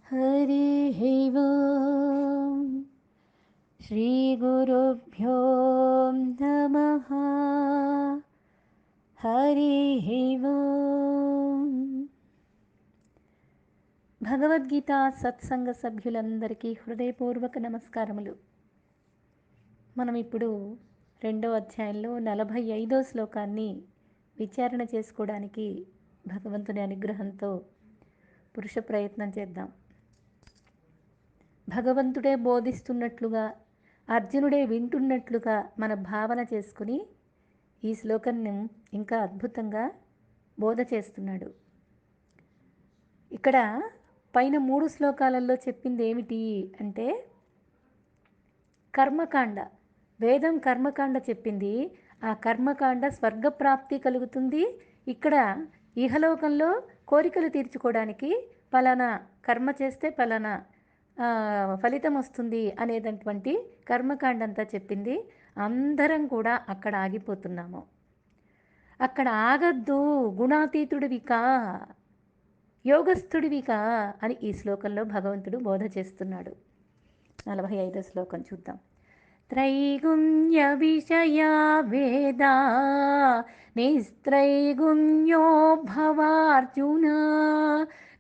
हरिः ओम् श्रीगुरुभ्यो नमः। हरिः ओम्. భగవద్గీత సత్సంగ సభ్యులందరికీ హృదయపూర్వక నమస్కారములు. మనం ఇప్పుడు 2వ అధ్యాయంలో 45వ శ్లోకాన్ని విచారణ చేసుకోవడానికి భగవంతుని అనుగ్రహంతో పురుష ప్రయత్నం చేద్దాం. భగవంతుడే బోధిస్తున్నట్లుగా, అర్జునుడే వింటున్నట్లుగా మన భావన చేసుకుని ఈ శ్లోకాన్ని ఇంకా అద్భుతంగా బోధ చేస్తున్నాడు. ఇక్కడ పైన 3 శ్లోకాలలో చెప్పింది ఏమిటి అంటే కర్మకాండ. వేదం కర్మకాండ చెప్పింది. ఆ కర్మకాండ స్వర్గప్రాప్తి కలుగుతుంది. ఇక్కడ ఇహలోకంలో కోరికలు తీర్చుకోవడానికి పలానా కర్మ చేస్తే పలానా ఫలితం వస్తుంది అనేటటువంటి కర్మకాండ అంతా చెప్పింది. అందరం కూడా అక్కడ ఆగిపోతున్నాము. అక్కడ ఆగద్దు, గుణాతీతుడివికా, యోగస్థుడివికా అని ఈ శ్లోకంలో భగవంతుడు బోధ చేస్తున్నాడు. 45వ శ్లోకం చూద్దాం. త్రైగుణ్య విషయా వేదా నిస్త్రైగుణ్యో భవార్జున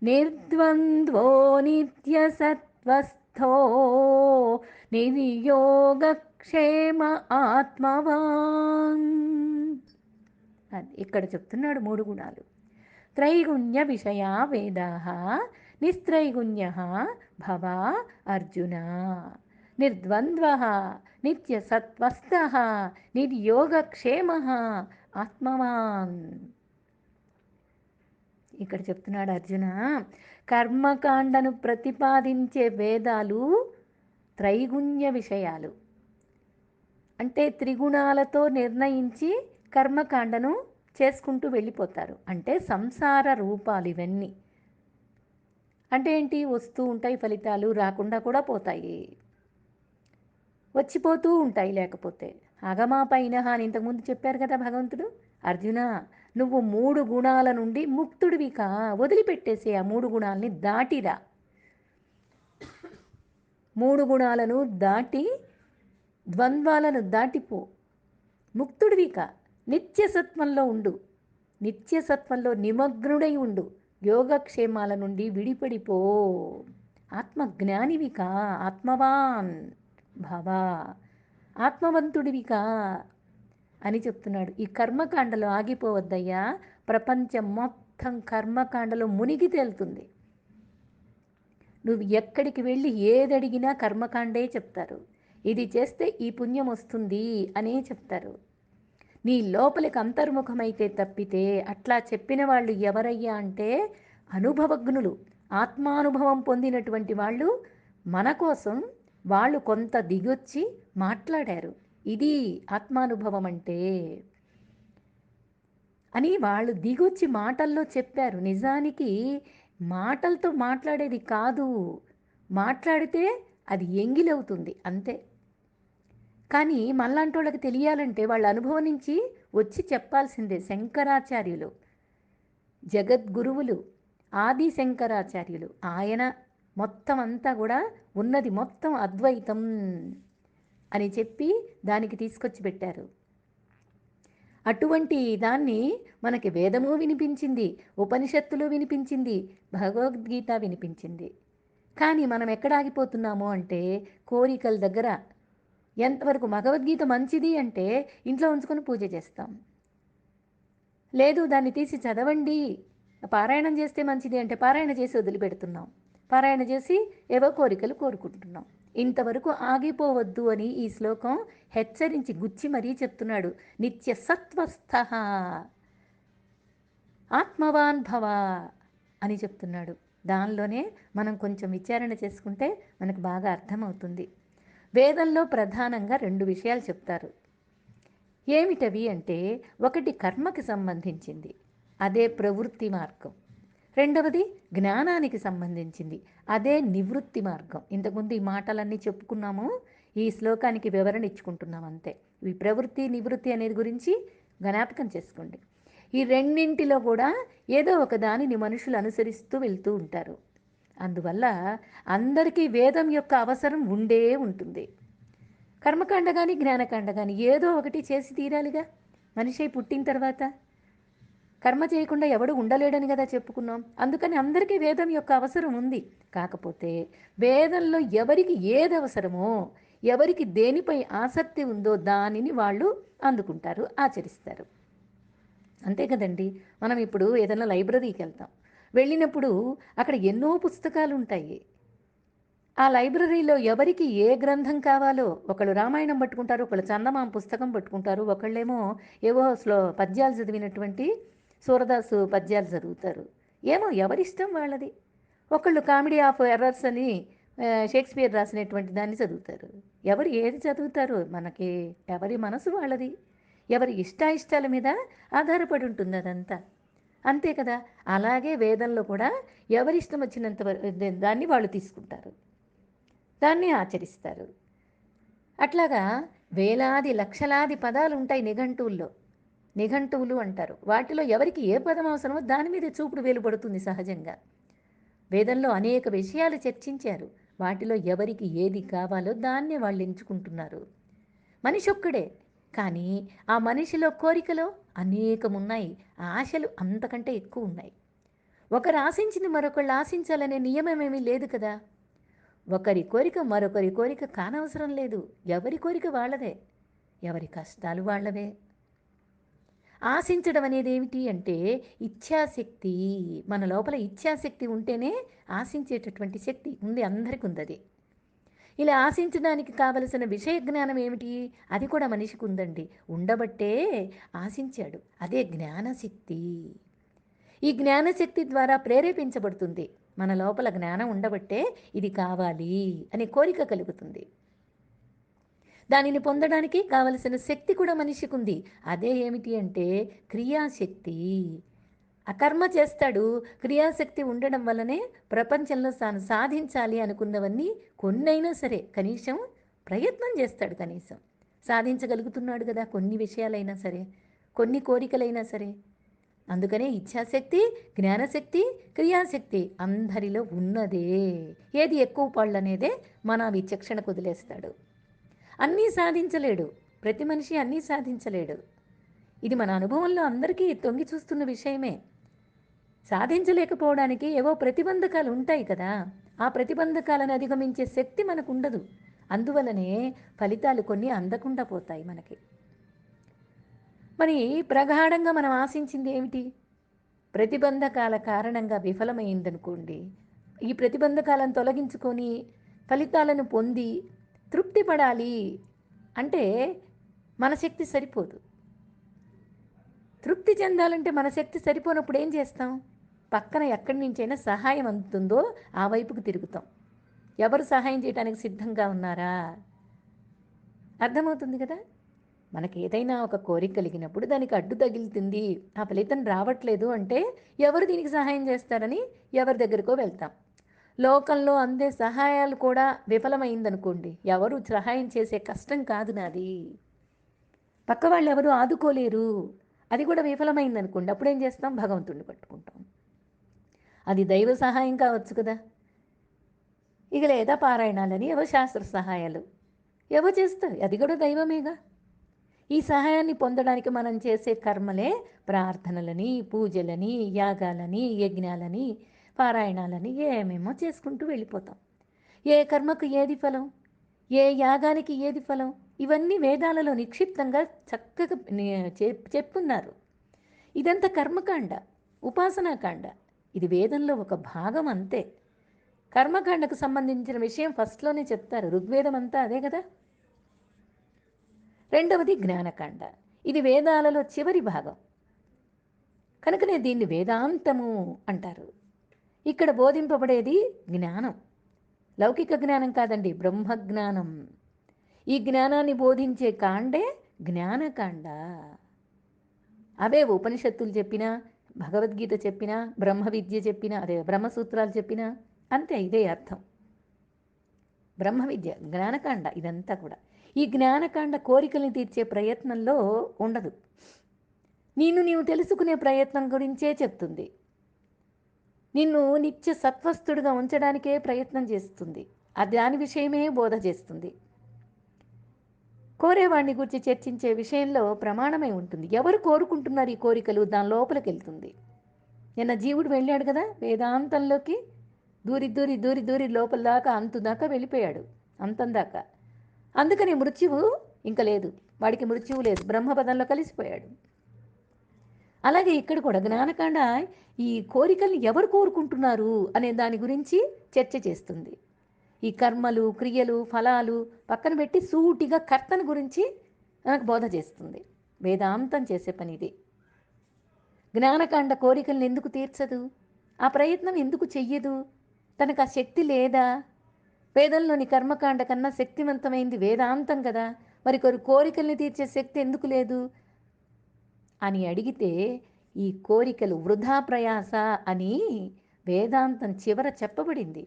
నిర్ద్వంద్వో నిత్యసత్వస్థో నిర్యోగక్షేమ ఆత్మవాన్. ఇక్కడ చెప్తున్నాడు 3 గుణాలు. త్రైగుణ్య విషయా వేదా నిస్త్రైగుణ్య భవ అర్జున నిర్ద్వంద్వ నిత్యసత్వస్థ నిర్యోగక్షేమ ఆత్మవాన్. ఇక్కడ చెప్తున్నాడు అర్జున, కర్మకాండను ప్రతిపాదించే వేదాలు త్రైగుణ్య విషయాలు, అంటే త్రిగుణాలతో నిర్ణయించి కర్మకాండను చేసుకుంటూ వెళ్ళిపోతారు. అంటే సంసార రూపాలు ఇవన్నీ. అంటే ఏంటి? వస్తూ ఉంటాయి ఫలితాలు, రాకుండా కూడా పోతాయి, వచ్చిపోతూ ఉంటాయి. లేకపోతే అగమాపైన అని ఇంతకుముందు చెప్పారు కదా భగవంతుడు. అర్జున, నువ్వు 3 గుణాల నుండి ముక్తుడివికా, వదిలిపెట్టేసే ఆ 3 గుణాలని దాటిరా. 3 గుణాలను దాటి ద్వంద్వాలను దాటిపో, ముక్తుడివికా. నిత్యసత్వంలో ఉండు, నిత్యసత్వంలో నిమగ్నుడై ఉండు, యోగక్షేమాల నుండి విడిపడిపో, ఆత్మజ్ఞానివికా, ఆత్మవాన్ భవ, ఆత్మవంతుడివికా అని చెప్తున్నాడు. ఈ కర్మకాండలో ఆగిపోవద్దయ్యా. ప్రపంచం మొత్తం కర్మకాండలో మునిగి తేలుతుంది. నువ్వు ఎక్కడికి వెళ్ళి ఏదడిగినా కర్మకాండే చెప్తారు. ఇది చేస్తే ఈ పుణ్యం వస్తుంది అనే చెప్తారు. నీ లోపలికి అంతర్ముఖమైతే తప్పితే అట్లా చెప్పిన వాళ్ళు ఎవరయ్యా అంటే అనుభవజ్ఞులు, ఆత్మానుభవం పొందినటువంటి వాళ్ళు. మన కోసం వాళ్ళు కొంత దిగొచ్చి మాట్లాడారు. ఇది ఆత్మానుభవం అంటే అని వాళ్ళు దిగొచ్చి మాటల్లో చెప్పారు. నిజానికి మాటలతో మాట్లాడేది కాదు, మాట్లాడితే అది ఎంగిలవుతుంది అంతే. కానీ మనలాంటి వాళ్ళకి తెలియాలంటే వాళ్ళ అనుభవం నుంచి వచ్చి చెప్పాల్సిందే. శంకరాచార్యులు జగద్గురువులు, ఆది శంకరాచార్యులు, ఆయన మొత్తం అంతా కూడా ఉన్నది మొత్తం అద్వైతం అని చెప్పి దానికి తీసుకొచ్చి పెట్టారు. అటువంటి దాన్ని మనకి వేదము వినిపించింది, ఉపనిషత్తులు వినిపించింది, భగవద్గీత వినిపించింది. కానీ మనం ఎక్కడ ఆగిపోతున్నాము అంటే కోరికల దగ్గర. ఎంతవరకు భగవద్గీత మంచిది అంటే ఇంట్లో ఉంచుకొని పూజ చేస్తాం. లేదు, దాన్ని తీసి చదవండి, పారాయణం చేస్తే మంచిది అంటే పారాయణ చేసి వదిలిపెడుతున్నాం. పారాయణ చేసి ఏవో కోరికలు కోరుకుంటున్నాం. ఇంతవరకు ఆగిపోవద్దు అని ఈ శ్లోకం హెచ్చరించి గుచ్చి మరీ చెప్తున్నాడు. నిత్య సత్వస్థ ఆత్మవాన్ భవ అని చెప్తున్నాడు. దానిలోనే మనం కొంచెం విచారణ చేసుకుంటే మనకు బాగా అర్థమవుతుంది. వేదంలో ప్రధానంగా 2 విషయాలు చెప్తారు. ఏమిటవి అంటే, ఒకటి కర్మకి సంబంధించింది, అదే ప్రవృత్తి మార్గం. రెండవది జ్ఞానానికి సంబంధించింది, అదే నివృత్తి మార్గం. ఇంతకుముందు ఈ మాటలన్నీ చెప్పుకున్నాము, ఈ శ్లోకానికి వివరణ ఇచ్చుకుంటున్నాం అంతే. ఈ ప్రవృత్తి నివృత్తి అనేది గురించి జ్ఞాపకం చేసుకోండి. ఈ రెండింటిలో కూడా ఏదో ఒక దానిని మనుషులు అనుసరిస్తూ వెళ్తూ ఉంటారు. అందువల్ల అందరికీ వేదం యొక్క అవసరం ఉండే ఉంటుంది. కర్మకాండ కానీ జ్ఞానకాండ కానీ ఏదో ఒకటి చేసి తీరాలిగా. మనిషి పుట్టిన తర్వాత కర్మ చేయకుండా ఎవడు ఉండలేడని కదా చెప్పుకున్నాం. అందుకని అందరికీ వేదం యొక్క అవసరం ఉంది. కాకపోతే వేదంలో ఎవరికి ఏది అవసరమో, ఎవరికి దేనిపై ఆసక్తి ఉందో దానిని వాళ్ళు అందుకుంటారు, ఆచరిస్తారు. అంతే కదండి. మనం ఇప్పుడు ఏదైనా లైబ్రరీకి వెళ్తాం. వెళ్ళినప్పుడు అక్కడ ఎన్నో పుస్తకాలు ఉంటాయి. ఆ లైబ్రరీలో ఎవరికి ఏ గ్రంథం కావాలో, ఒకళ్ళు రామాయణం పట్టుకుంటారు, ఒకళ్ళు చందమామ పుస్తకం పట్టుకుంటారు, ఒకళ్ళేమో ఏవో పద్యాలు చదివినటువంటి సూరదాసు పద్యాలు చదువుతారు. ఏమో ఎవరిష్టం వాళ్ళది. ఒకళ్ళు కామెడీ ఆఫ్ ఎర్రర్స్ అని షేక్స్పియర్ రాసినటువంటి దాన్ని చదువుతారు. ఎవరు ఏది చదువుతారో మనకి, ఎవరి మనసు వాళ్ళది, ఎవరి ఇష్టాయిష్టాల మీద ఆధారపడి ఉంటుంది అదంతా. అంతే కదా. అలాగే వేదంలో కూడా ఎవరిష్టం వచ్చినంత దాన్ని వాళ్ళు తీసుకుంటారు, దాన్ని ఆచరిస్తారు. అట్లాగా వేలాది లక్షలాది పదాలు ఉంటాయి నిఘంటువుల్లో. నిఘంటువులు అంటారు. వాటిలో ఎవరికి ఏ పదం అవసరమో దాని మీద చూపుడు వేలు పడుతుంది సహజంగా. వేదంలో అనేక విషయాలు చర్చించారు. వాటిలో ఎవరికి ఏది కావాలో దాన్నే వాళ్ళు ఎంచుకుంటున్నారు. మనిషి ఒక్కడే, కానీ ఆ మనిషిలో కోరికలో అనేకమున్నాయి, ఆశలు అంతకంటే ఎక్కువ ఉన్నాయి. ఒకరు ఆశించింది మరొకళ్ళు ఆశించాలనే నియమమేమీ లేదు కదా. ఒకరి కోరిక మరొకరి కోరిక కానవసరం లేదు. ఎవరి కోరిక వాళ్ళదే, ఎవరి కష్టాలు వాళ్ళవే. ఆశించడం అనేది ఏమిటి అంటే ఇచ్ఛాశక్తి. మన లోపల ఇచ్ఛాశక్తి ఉంటేనే ఆశించేటటువంటి శక్తి ఉంది, అందరికీ ఉంది అది. ఇలా ఆశించడానికి కావలసిన విషయ జ్ఞానం ఏమిటి, అది కూడా మనిషికి ఉందండి. ఉండబట్టే ఆశించాడు, అదే జ్ఞానశక్తి. ఈ జ్ఞానశక్తి ద్వారా ప్రేరేపించబడుతుంది. మన లోపల జ్ఞానం ఉండబట్టే ఇది కావాలి అనే కోరిక కలుగుతుంది. దానిని పొందడానికి కావలసిన శక్తి కూడా మనిషికి ఉంది. అదే ఏమిటి అంటే క్రియాశక్తి. అకర్మ చేస్తాడు. క్రియాశక్తి ఉండడం వల్లనే ప్రపంచంలో తాను సాధించాలి అనుకున్నవన్నీ కొన్నైనా సరే కనీసం ప్రయత్నం చేస్తాడు. కనీసం సాధించగలుగుతున్నాడు కదా, కొన్ని విషయాలైనా సరే, కొన్ని కోరికలైనా సరే. అందుకనే ఇచ్ఛాశక్తి, జ్ఞానశక్తి, క్రియాశక్తి అందరిలో ఉన్నదే. ఏది ఎక్కువ పళ్ళు అనేదే మన విచక్షణకు వదిలేస్తాడు. అన్నీ సాధించలేడు, ప్రతి మనిషి అన్నీ సాధించలేడు. ఇది మన అనుభవంలో అందరికీ తొంగి చూస్తున్న విషయమే. సాధించలేకపోవడానికి ఏవో ప్రతిబంధకాలు ఉంటాయి కదా. ఆ ప్రతిబంధకాలను అధిగమించే శక్తి మనకు ఉండదు. అందువలనే ఫలితాలు కొన్ని అందకుండా పోతాయి మనకి. మరి ప్రగాఢంగా మనం ఆశించింది ఏమిటి? ప్రతిబంధకాల కారణంగా విఫలమైందనుకోండి, ఈ ప్రతిబంధకాలను తొలగించుకొని ఫలితాలను పొంది తృప్తి పడాలి అంటే మన శక్తి సరిపోదు. తృప్తి చెందాలంటే మన శక్తి సరిపోనప్పుడు ఏం చేస్తాం? పక్కన ఎక్కడి నుంచైనా సహాయం అందుతుందో ఆ వైపుకు తిరుగుతాం. ఎవరు సహాయం చేయడానికి సిద్ధంగా ఉన్నారా? అర్థమవుతుంది కదా. మనకి ఏదైనా ఒక కోరిక కలిగినప్పుడు దానికి అడ్డు తగులుతుంది, ఆ ఫలితం రావట్లేదు అంటే ఎవరు దీనికి సహాయం చేస్తారని ఎవరి దగ్గరకో వెళ్తాం. లోకంలో అందే సహాయాలు కూడా విఫలమైందనుకోండి, ఎవరు సహాయం చేసే కష్టం కాదు నాది, పక్క వాళ్ళు ఎవరు ఆదుకోలేరు, అది కూడా విఫలమైందనుకోండి, అప్పుడేం చేస్తాం? భగవంతుడిని పట్టుకుంటాం. అది దైవ సహాయం కావచ్చు కదా. ఇక లేదా పారాయణాలని ఏవో శాస్త్ర సహాయాలు ఏవో చేస్తారు, అది కూడా దైవమేగా. ఈ సహాయాన్ని పొందడానికి మనం చేసే కర్మలే ప్రార్థనలని, పూజలని, యాగాలని, యజ్ఞాలని, పారాయణాలని ఏమేమో చేసుకుంటూ వెళ్ళిపోతాం. ఏ కర్మకు ఏది ఫలం, ఏ యాగానికి ఏది ఫలం, ఇవన్నీ వేదాలలో నిక్షిప్తంగా చక్కగా చెప్పున్నారు. ఇదంతా కర్మకాండ, ఉపాసనాకాండ. ఇది వేదంలో ఒక భాగం అంతే. కర్మకాండకు సంబంధించిన విషయం ఫస్ట్లోనే చెప్తారు. ఋగ్వేదం అంతా అదే కదా. రెండవది జ్ఞానకాండ. ఇది వేదాలలో చివరి భాగం కనుకనే దీన్ని వేదాంతము అంటారు. ఇక్కడ బోధింపబడేది జ్ఞానం, లౌకిక జ్ఞానం కాదండి, బ్రహ్మజ్ఞానం. ఈ జ్ఞానాన్ని బోధించే కాండే జ్ఞానకాండ. అవే ఉపనిషత్తులు చెప్పినా, భగవద్గీత చెప్పినా, బ్రహ్మ విద్య చెప్పినా, అదే బ్రహ్మసూత్రాలు చెప్పినా అంతే, ఇదే అర్థం. బ్రహ్మ విద్య జ్ఞానకాండ ఇదంతా కూడా. ఈ జ్ఞానకాండ కోరికల్ని తీర్చే ప్రయత్నంలో ఉండదు, నీవు తెలుసుకునే ప్రయత్నం గురించే చెప్తుంది. నిన్ను నిత్య సత్వస్థుడిగా ఉంచడానికే ప్రయత్నం చేస్తుంది. దాని విషయమే బోధ చేస్తుంది. కోరేవాడిని గురించి చర్చించే విషయంలో ప్రమాణమై ఉంటుంది. ఎవరు కోరుకుంటున్నారు ఈ కోరికలు, దాని లోపలికెళ్తుంది. నిన్న జీవుడు వెళ్ళాడు కదా వేదాంతంలోకి, దూరి దూరి దూరి దూరి లోపల దాకా అంతు దాకా వెళ్ళిపోయాడు, అంతం దాకా. అందుకని మృత్యువు ఇంక లేదు, వాడికి మృత్యువు లేదు, బ్రహ్మపదంలో కలిసిపోయాడు. అలాగే ఇక్కడ కూడా జ్ఞానకాండ ఈ కోరికల్ని ఎవరు కోరుకుంటున్నారు అనే దాని గురించి చర్చ చేస్తుంది. ఈ కర్మలు, క్రియలు, ఫలాలు పక్కన పెట్టి సూటిగా కర్తన గురించి మనకు బోధ చేస్తుంది. వేదాంతం చేసే పని ఇది. జ్ఞానకాండ కోరికలను ఎందుకు తీర్చదు? ఆ ప్రయత్నం ఎందుకు చెయ్యదు? తనకు ఆ శక్తి లేదా? వేదంలోని కర్మకాండ కన్నా శక్తివంతమైంది వేదాంతం కదా, మరి కోరికల్ని తీర్చే శక్తి ఎందుకు లేదు అని అడిగితే, ఈ కోరికలు వృధా ప్రయాస అని వేదాంతం చివర చెప్పబడింది.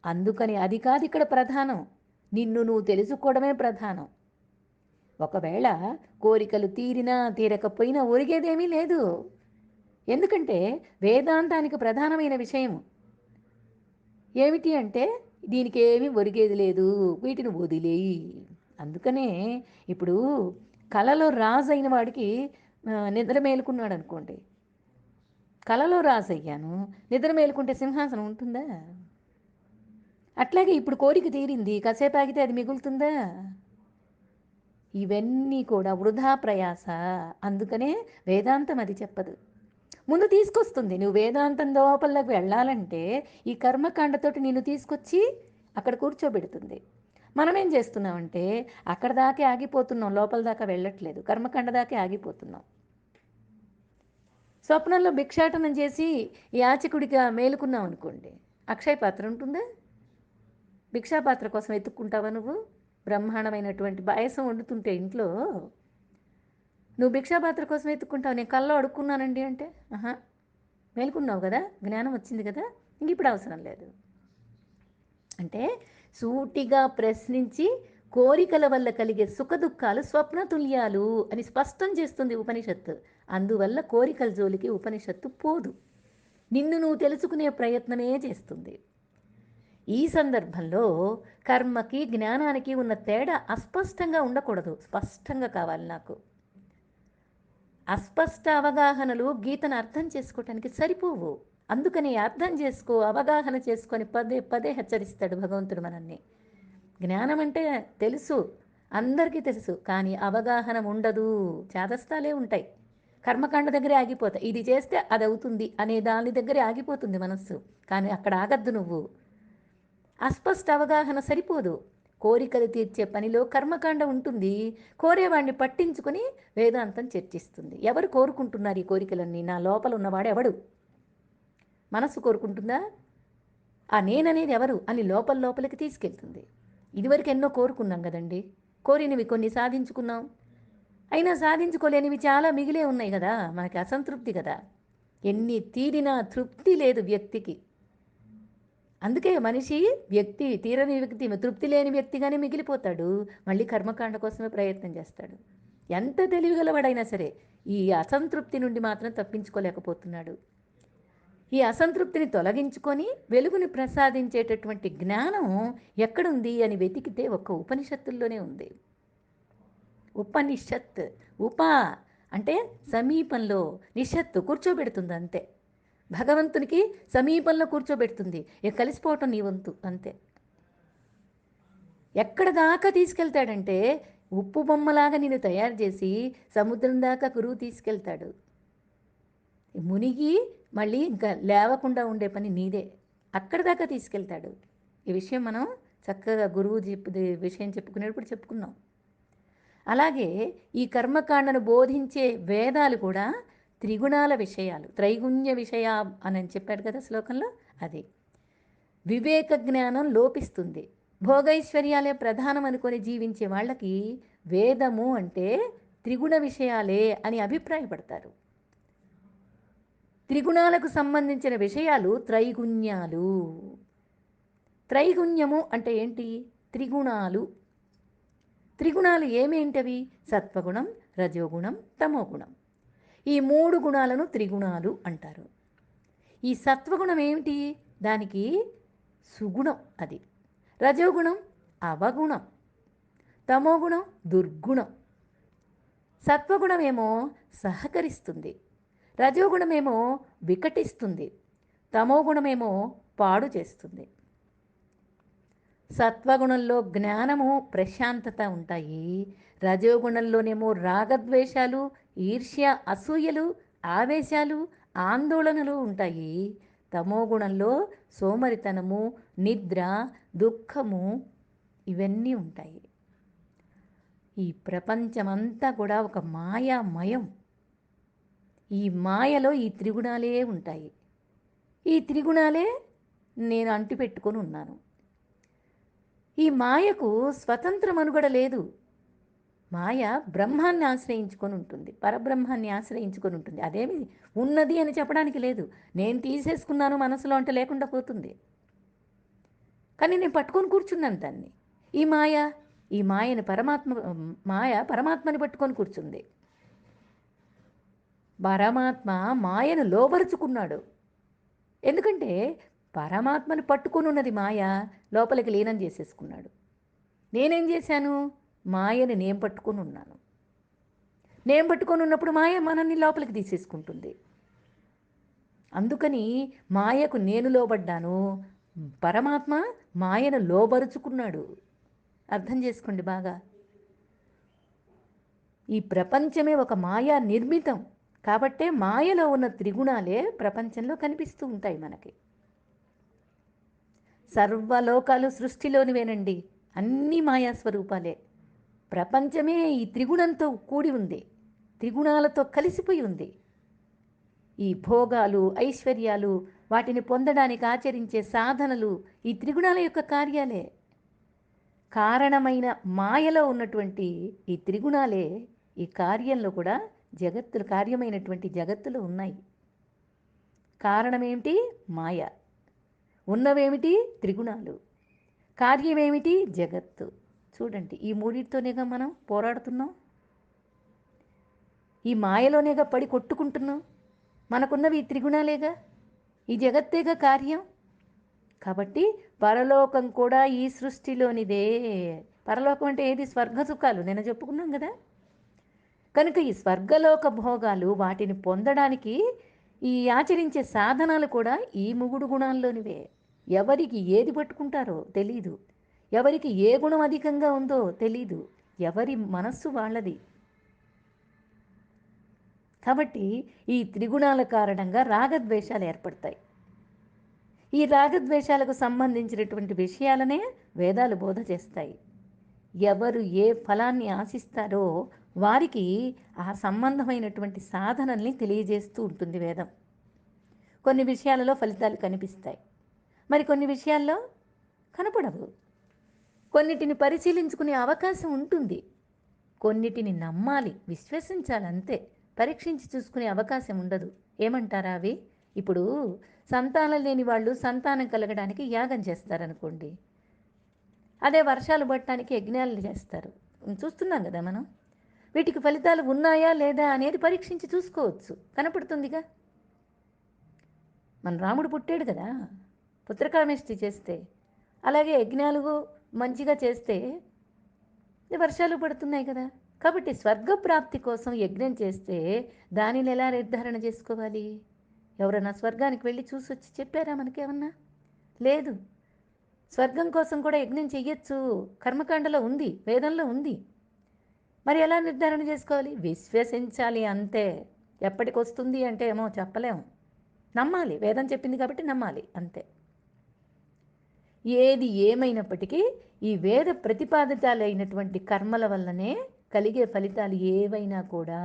అందుకని అది కాదు ఇక్కడ ప్రధానం, నిన్ను నువ్వు తెలుసుకోవడమే ప్రధానం. ఒకవేళ కోరికలు తీరినా తీరకపోయినా ఒరిగేదేమీ లేదు. ఎందుకంటే వేదాంతానికి ప్రధానమైన విషయం ఏమిటి అంటే, దీనికి ఏమీ ఒరిగేది లేదు, వీటిని వదిలేయి. అందుకనే ఇప్పుడు కలలో రాజు అయిన వాడికి నిద్ర మేలుకున్నాడు అనుకోండి, కలలో రాజు అయ్యాను, నిద్ర మేలుకుంటే సింహాసనం ఉంటుందా? అట్లాగే ఇప్పుడు కోరిక తీరింది, కాసేపు ఆగితే అది మిగులుతుందా? ఇవన్నీ కూడా వృధా ప్రయాస. అందుకనే వేదాంతం అది చెప్పదు, ముందు తీసుకొస్తుంది. నువ్వు వేదాంతం లోపలికి వెళ్ళాలంటే ఈ కర్మకాండతోటి నిన్ను తీసుకొచ్చి అక్కడ కూర్చోబెడుతుంది. మనం ఏం చేస్తున్నామంటే అక్కడ దాకే ఆగిపోతున్నాం, లోపల దాకా వెళ్ళట్లేదు, కర్మకాండ దాకే ఆగిపోతున్నాం. స్వప్నంలో భిక్షాటనం చేసి యాచకుడిగా మేలుకున్నాం అనుకోండి, అక్షయ పాత్ర ఉంటుందా? భిక్షాపాత్ర కోసం ఎత్తుక్కుంటావా నువ్వు? బ్రహ్మాండమైనటువంటి పాయసం వండుతుంటే ఇంట్లో నువ్వు భిక్షాపాత్ర కోసం ఎత్తుక్కుంటావు. నేను కల్లో అడుక్కున్నానండి అంటే, ఆహా, మేలుకున్నావు కదా, జ్ఞానం వచ్చింది కదా, ఇంక ఇప్పుడు అవసరం లేదు అంటే సూటిగా ప్రశ్నించి కోరికల వల్ల కలిగే సుఖదుఖాలు స్వప్నతుల్యాలు అని స్పష్టం చేస్తుంది ఉపనిషత్తు. అందువల్ల కోరికల జోలికి ఉపనిషత్తు పోదు, నిన్ను నువ్వు తెలుసుకునే ప్రయత్నమే చేస్తుంది. ఈ సందర్భంలో కర్మకి జ్ఞానానికి ఉన్న తేడా అస్పష్టంగా ఉండకూడదు, స్పష్టంగా కావాలి నాకు. అస్పష్ట అవగాహనలు గీతను అర్థం చేసుకోవటానికి సరిపోవు. అందుకని అర్థం చేసుకో, అవగాహన చేసుకొని పదే పదే హెచ్చరిస్తాడు భగవంతుడు మనల్ని. జ్ఞానం అంటే తెలుసు, అందరికీ తెలుసు, కానీ అవగాహన ఉండదు, చేదస్తాలే ఉంటాయి. కర్మకాండ దగ్గరే ఆగిపోతాయి, ఇది చేస్తే అది అవుతుంది అనే దాని దగ్గరే ఆగిపోతుంది మనస్సు. కానీ అక్కడ ఆగద్దు నువ్వు. అస్పష్ట అవగాహన సరిపోదు, కోరికలు తీర్చే పనిలో కర్మకాండ ఉంటుంది, కోరేవాడిని పట్టించుకొని వేదాంతం చర్చిస్తుంది. ఎవరు కోరుకుంటున్నారు ఈ కోరికలన్నీ? నా లోపల ఉన్నవాడు ఎవడు? మనస్సు కోరుకుంటుందా? ఆ నేననేది ఎవరు అని లోపల లోపలికి తీసుకెళ్తుంది. ఇదివరకు ఎన్నో కోరుకున్నాం కదండి, కోరినవి కొన్ని సాధించుకున్నాం, అయినా సాధించుకోలేనివి చాలా మిగిలే ఉన్నాయి కదా, మనకి అసంతృప్తి కదా, ఎన్ని తీరినా తృప్తి లేదు వ్యక్తికి. అందుకే మనిషి వ్యక్తి తీరని వ్యక్తి, తృప్తి లేని వ్యక్తిగానే మిగిలిపోతాడు, మళ్ళీ కర్మకాండ కోసమే ప్రయత్నం చేస్తాడు. ఎంత తెలివిగలవాడైనా సరే ఈ అసంతృప్తి నుండి మాత్రం తప్పించుకోలేకపోతున్నాడు. ఈ అసంతృప్తిని తొలగించుకొని వెలుగుని ప్రసాదించేటటువంటి జ్ఞానం ఎక్కడుంది అని వెతికితే ఒక్క ఉపనిషత్తుల్లోనే ఉంది. ఉపనిషత్, ఉప అంటే సమీపంలో, నిషత్తు కూర్చోబెడుతుంది అంతే. భగవంతునికి సమీపంలో కూర్చోబెడుతుంది, ఇక కలిసిపోవటం నీ వంతు అంతే. ఎక్కడ దాకా తీసుకెళ్తాడంటే ఉప్పు బొమ్మలాగా నేను తయారు చేసి సముద్రం దాకా గురువు తీసుకెళ్తాడు. మునిగి మళ్ళీ ఇంకా లేవకుండా ఉండే పని నీదే, అక్కడి దాకా తీసుకెళ్తాడు. ఈ విషయం మనం చక్కగా గురువు విషయం చెప్పుకునేటప్పుడు చెప్పుకున్నాం. అలాగే ఈ కర్మకాండను బోధించే వేదాలు కూడా త్రిగుణాల విషయాలు, త్రైగుణ్య విషయ అని చెప్పాడు కదా శ్లోకంలో, అది వివేక జ్ఞానం లోపిస్తుంది. భోగైశ్వర్యాలే ప్రధానం అనుకొని జీవించే వాళ్ళకి వేదము అంటే త్రిగుణ విషయాలే అని అభిప్రాయపడతారు. త్రిగుణాలకు సంబంధించిన విషయాలు త్రైగుణ్యాలు. త్రైగుణ్యము అంటే ఏంటి? త్రిగుణాలు. త్రిగుణాలు ఏమేంటవి? సత్వగుణం, రజోగుణం, తమోగుణం. ఈ మూడు గుణాలను త్రిగుణాలు అంటారు. ఈ సత్వగుణం ఏమిటి? దానికి సుగుణం అది. రజోగుణం అవగుణం, తమోగుణం దుర్గుణం. సత్వగుణమేమో సహకరిస్తుంది, రజోగుణమేమో వికటిస్తుంది, తమోగుణమేమో పాడు చేస్తుంది. సత్వగుణంలో జ్ఞానము ప్రశాంతత ఉంటాయి, రజోగుణంలోనేమో రాగద్వేషాలు, ఈర్ష్య అసూయలు, ఆవేశాలు, ఆందోళనలు ఉంటాయి. తమోగుణంలో సోమరితనము, నిద్ర, దుఃఖము ఇవన్నీ ఉంటాయి. ఈ ప్రపంచమంతా కూడా ఒక మాయామయం. ఈ మాయలో ఈ త్రిగుణాలే ఉంటాయి. ఈ త్రిగుణాలే నేను అంటిపెట్టుకొని ఉన్నాను. ఈ మాయకు స్వతంత్ర మనుగడ లేదు. మాయ బ్రహ్మాన్ని ఆశ్రయించుకొని ఉంటుంది, పరబ్రహ్మాన్ని ఆశ్రయించుకొని ఉంటుంది. అదేమి ఉన్నది అని చెప్పడానికి లేదు. నేను తీసేసుకున్నాను మనసులో అంటే లేకుండా పోతుంది. కానీ నేను పట్టుకొని కూర్చున్నాను దాన్ని. ఈ మాయని మాయ పరమాత్మని పట్టుకొని కూర్చుంది. పరమాత్మ మాయను లోబరుచుకున్నాడు. ఎందుకంటే పరమాత్మని పట్టుకొని ఉన్నది మాయ, లోపలికి లీనం చేసేసుకున్నాడు. నేనేం చేశాను? మాయని నేను పట్టుకొని ఉన్నాను. నేను పట్టుకొని ఉన్నప్పుడు మాయ మనల్ని లోపలికి తీసేసుకుంటుంది. అందుకని మాయకు నేను లోబడ్డాను, పరమాత్మ మాయను లోబరుచుకున్నాడు. అర్థం చేసుకోండి బాగా. ఈ ప్రపంచమే ఒక మాయా నిర్మితం కాబట్టే మాయలో ఉన్న త్రిగుణాలే ప్రపంచంలో కనిపిస్తూ ఉంటాయి మనకి. సర్వలోకాలు సృష్టిలోనివేనండి, అన్నీ మాయా స్వరూపాలే. ప్రపంచమే ఈ త్రిగుణంతో కూడి ఉంది, త్రిగుణాలతో కలిసిపోయి ఉంది. ఈ భోగాలు, ఐశ్వర్యాలు, వాటిని పొందడానికి ఆచరించే సాధనలు ఈ త్రిగుణాల యొక్క కార్యాలే. కారణమైన మాయలో ఉన్నటువంటి ఈ త్రిగుణాలే ఈ కార్యంలో కూడా కార్యమైనటువంటి జగత్తులో ఉన్నాయి. కారణమేమిటి? మాయ. ఉన్నవేమిటి? త్రిగుణాలు. కార్యమేమిటి? జగత్తు. చూడండి, ఈ మూడింటితోనేగా మనం పోరాడుతున్నాం, ఈ మాయలోనేగా పడి కొట్టుకుంటున్నాం. మనకున్నవి ఈ త్రిగుణాలేగా, ఈ జగత్తేగా కార్యం. కాబట్టి పరలోకం కూడా ఈ సృష్టిలోనిదే. పరలోకం అంటే ఏది? స్వర్గ సుఖాలు నేను చెప్పుకున్నాం కదా. కనుక ఈ స్వర్గలోక భోగాలు, వాటిని పొందడానికి ఈ ఆచరించే సాధనాలు కూడా ఈ ముగుడు గుణాల్లోనివే. ఎవరికి ఏది పట్టుకుంటారో తెలీదు, ఎవరికి ఏ గుణం అధికంగా ఉందో తెలీదు, ఎవరి మనస్సు వాళ్ళది. కాబట్టి ఈ త్రిగుణాల కారణంగా రాగద్వేషాలు ఏర్పడతాయి. ఈ రాగద్వేషాలకు సంబంధించినటువంటి విషయాలనే వేదాలు బోధ చేస్తాయి. ఎవరు ఏ ఫలాన్ని ఆశిస్తారో వారికి ఆ సంబంధమైనటువంటి సాధనల్ని తెలియజేస్తూ ఉంటుంది వేదం. కొన్ని విషయాలలో ఫలితాలు కనిపిస్తాయి, మరి కొన్ని విషయాల్లో కనపడవు. కొన్నిటిని పరిశీలించుకునే అవకాశం ఉంటుంది, కొన్నిటిని నమ్మాలి, విశ్వసించాలి, అంతే. పరీక్షించి చూసుకునే అవకాశం ఉండదు. ఏమంటారా అవి? ఇప్పుడు సంతానం లేని వాళ్ళు సంతానం కలగడానికి యాగం చేస్తారనుకోండి, అదే వర్షాలు పడటానికి యజ్ఞాలు చేస్తారు. చూస్తున్నాం కదా మనం. వీటికి ఫలితాలు ఉన్నాయా లేదా అనేది పరీక్షించి చూసుకోవచ్చు, కనపడుతుందిగా. మన రాముడు పుట్టాడు కదా, పుత్రకామేష్టి చేస్తే, అలాగే యజ్ఞాలు మంచిగా చేస్తే వర్షాలు పడుతున్నాయి కదా. కాబట్టి స్వర్గప్రాప్తి కోసం యజ్ఞం చేస్తే దానిని ఎలా నిర్ధారణ చేసుకోవాలి? ఎవరన్నా స్వర్గానికి వెళ్ళి చూసి వచ్చి చెప్పారా మనకేమన్నా? లేదు. స్వర్గం కోసం కూడా యజ్ఞం చెయ్యొచ్చు, కర్మకాండలో ఉంది, వేదంలో ఉంది. మరి ఎలా నిర్ధారణ చేసుకోవాలి? విశ్వసించాలి, అంతే. ఎప్పటికి వస్తుంది అంటే ఏమో చెప్పలేము, నమ్మాలి. వేదం చెప్పింది కాబట్టి నమ్మాలి, అంతే. ఏది ఏమైనప్పటికీ ఈ వేద ప్రతిపాదితాలైనటువంటి కర్మల వల్లనే కలిగే ఫలితాలు ఏవైనా కూడా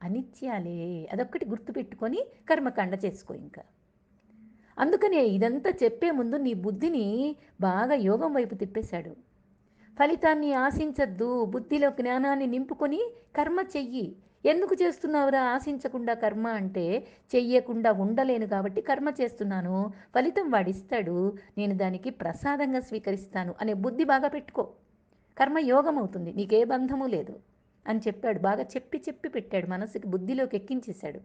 అనిత్యాలే. అదొక్కటి గుర్తుపెట్టుకొని కర్మకాండ చేసుకో. ఇంకా అందుకనే ఇదంతా చెప్పే ముందు నీ బుద్ధిని బాగా యోగం వైపు తిప్పేశాడు. ఫలితాన్ని ఆశించద్దు, బుద్ధిలో జ్ఞానాన్ని నింపుకొని కర్మ చెయ్యి. ఎందుకు చేస్తున్నావురా ఆశించకుండా కర్మ అంటే? చెయ్యకుండా ఉండలేను కాబట్టి కర్మ చేస్తున్నాను, ఫలితం వాడిస్తాడు, నేను దానికి ప్రసాదంగా స్వీకరిస్తాను అనే బుద్ధి బాగా పెట్టుకో. కర్మ యోగం అవుతుంది, నీకే బంధము లేదు అని చెప్పాడు. బాగా చెప్పి చెప్పి పెట్టాడు, మనసుకి బుద్ధిలోకి ఎక్కించేశాడు.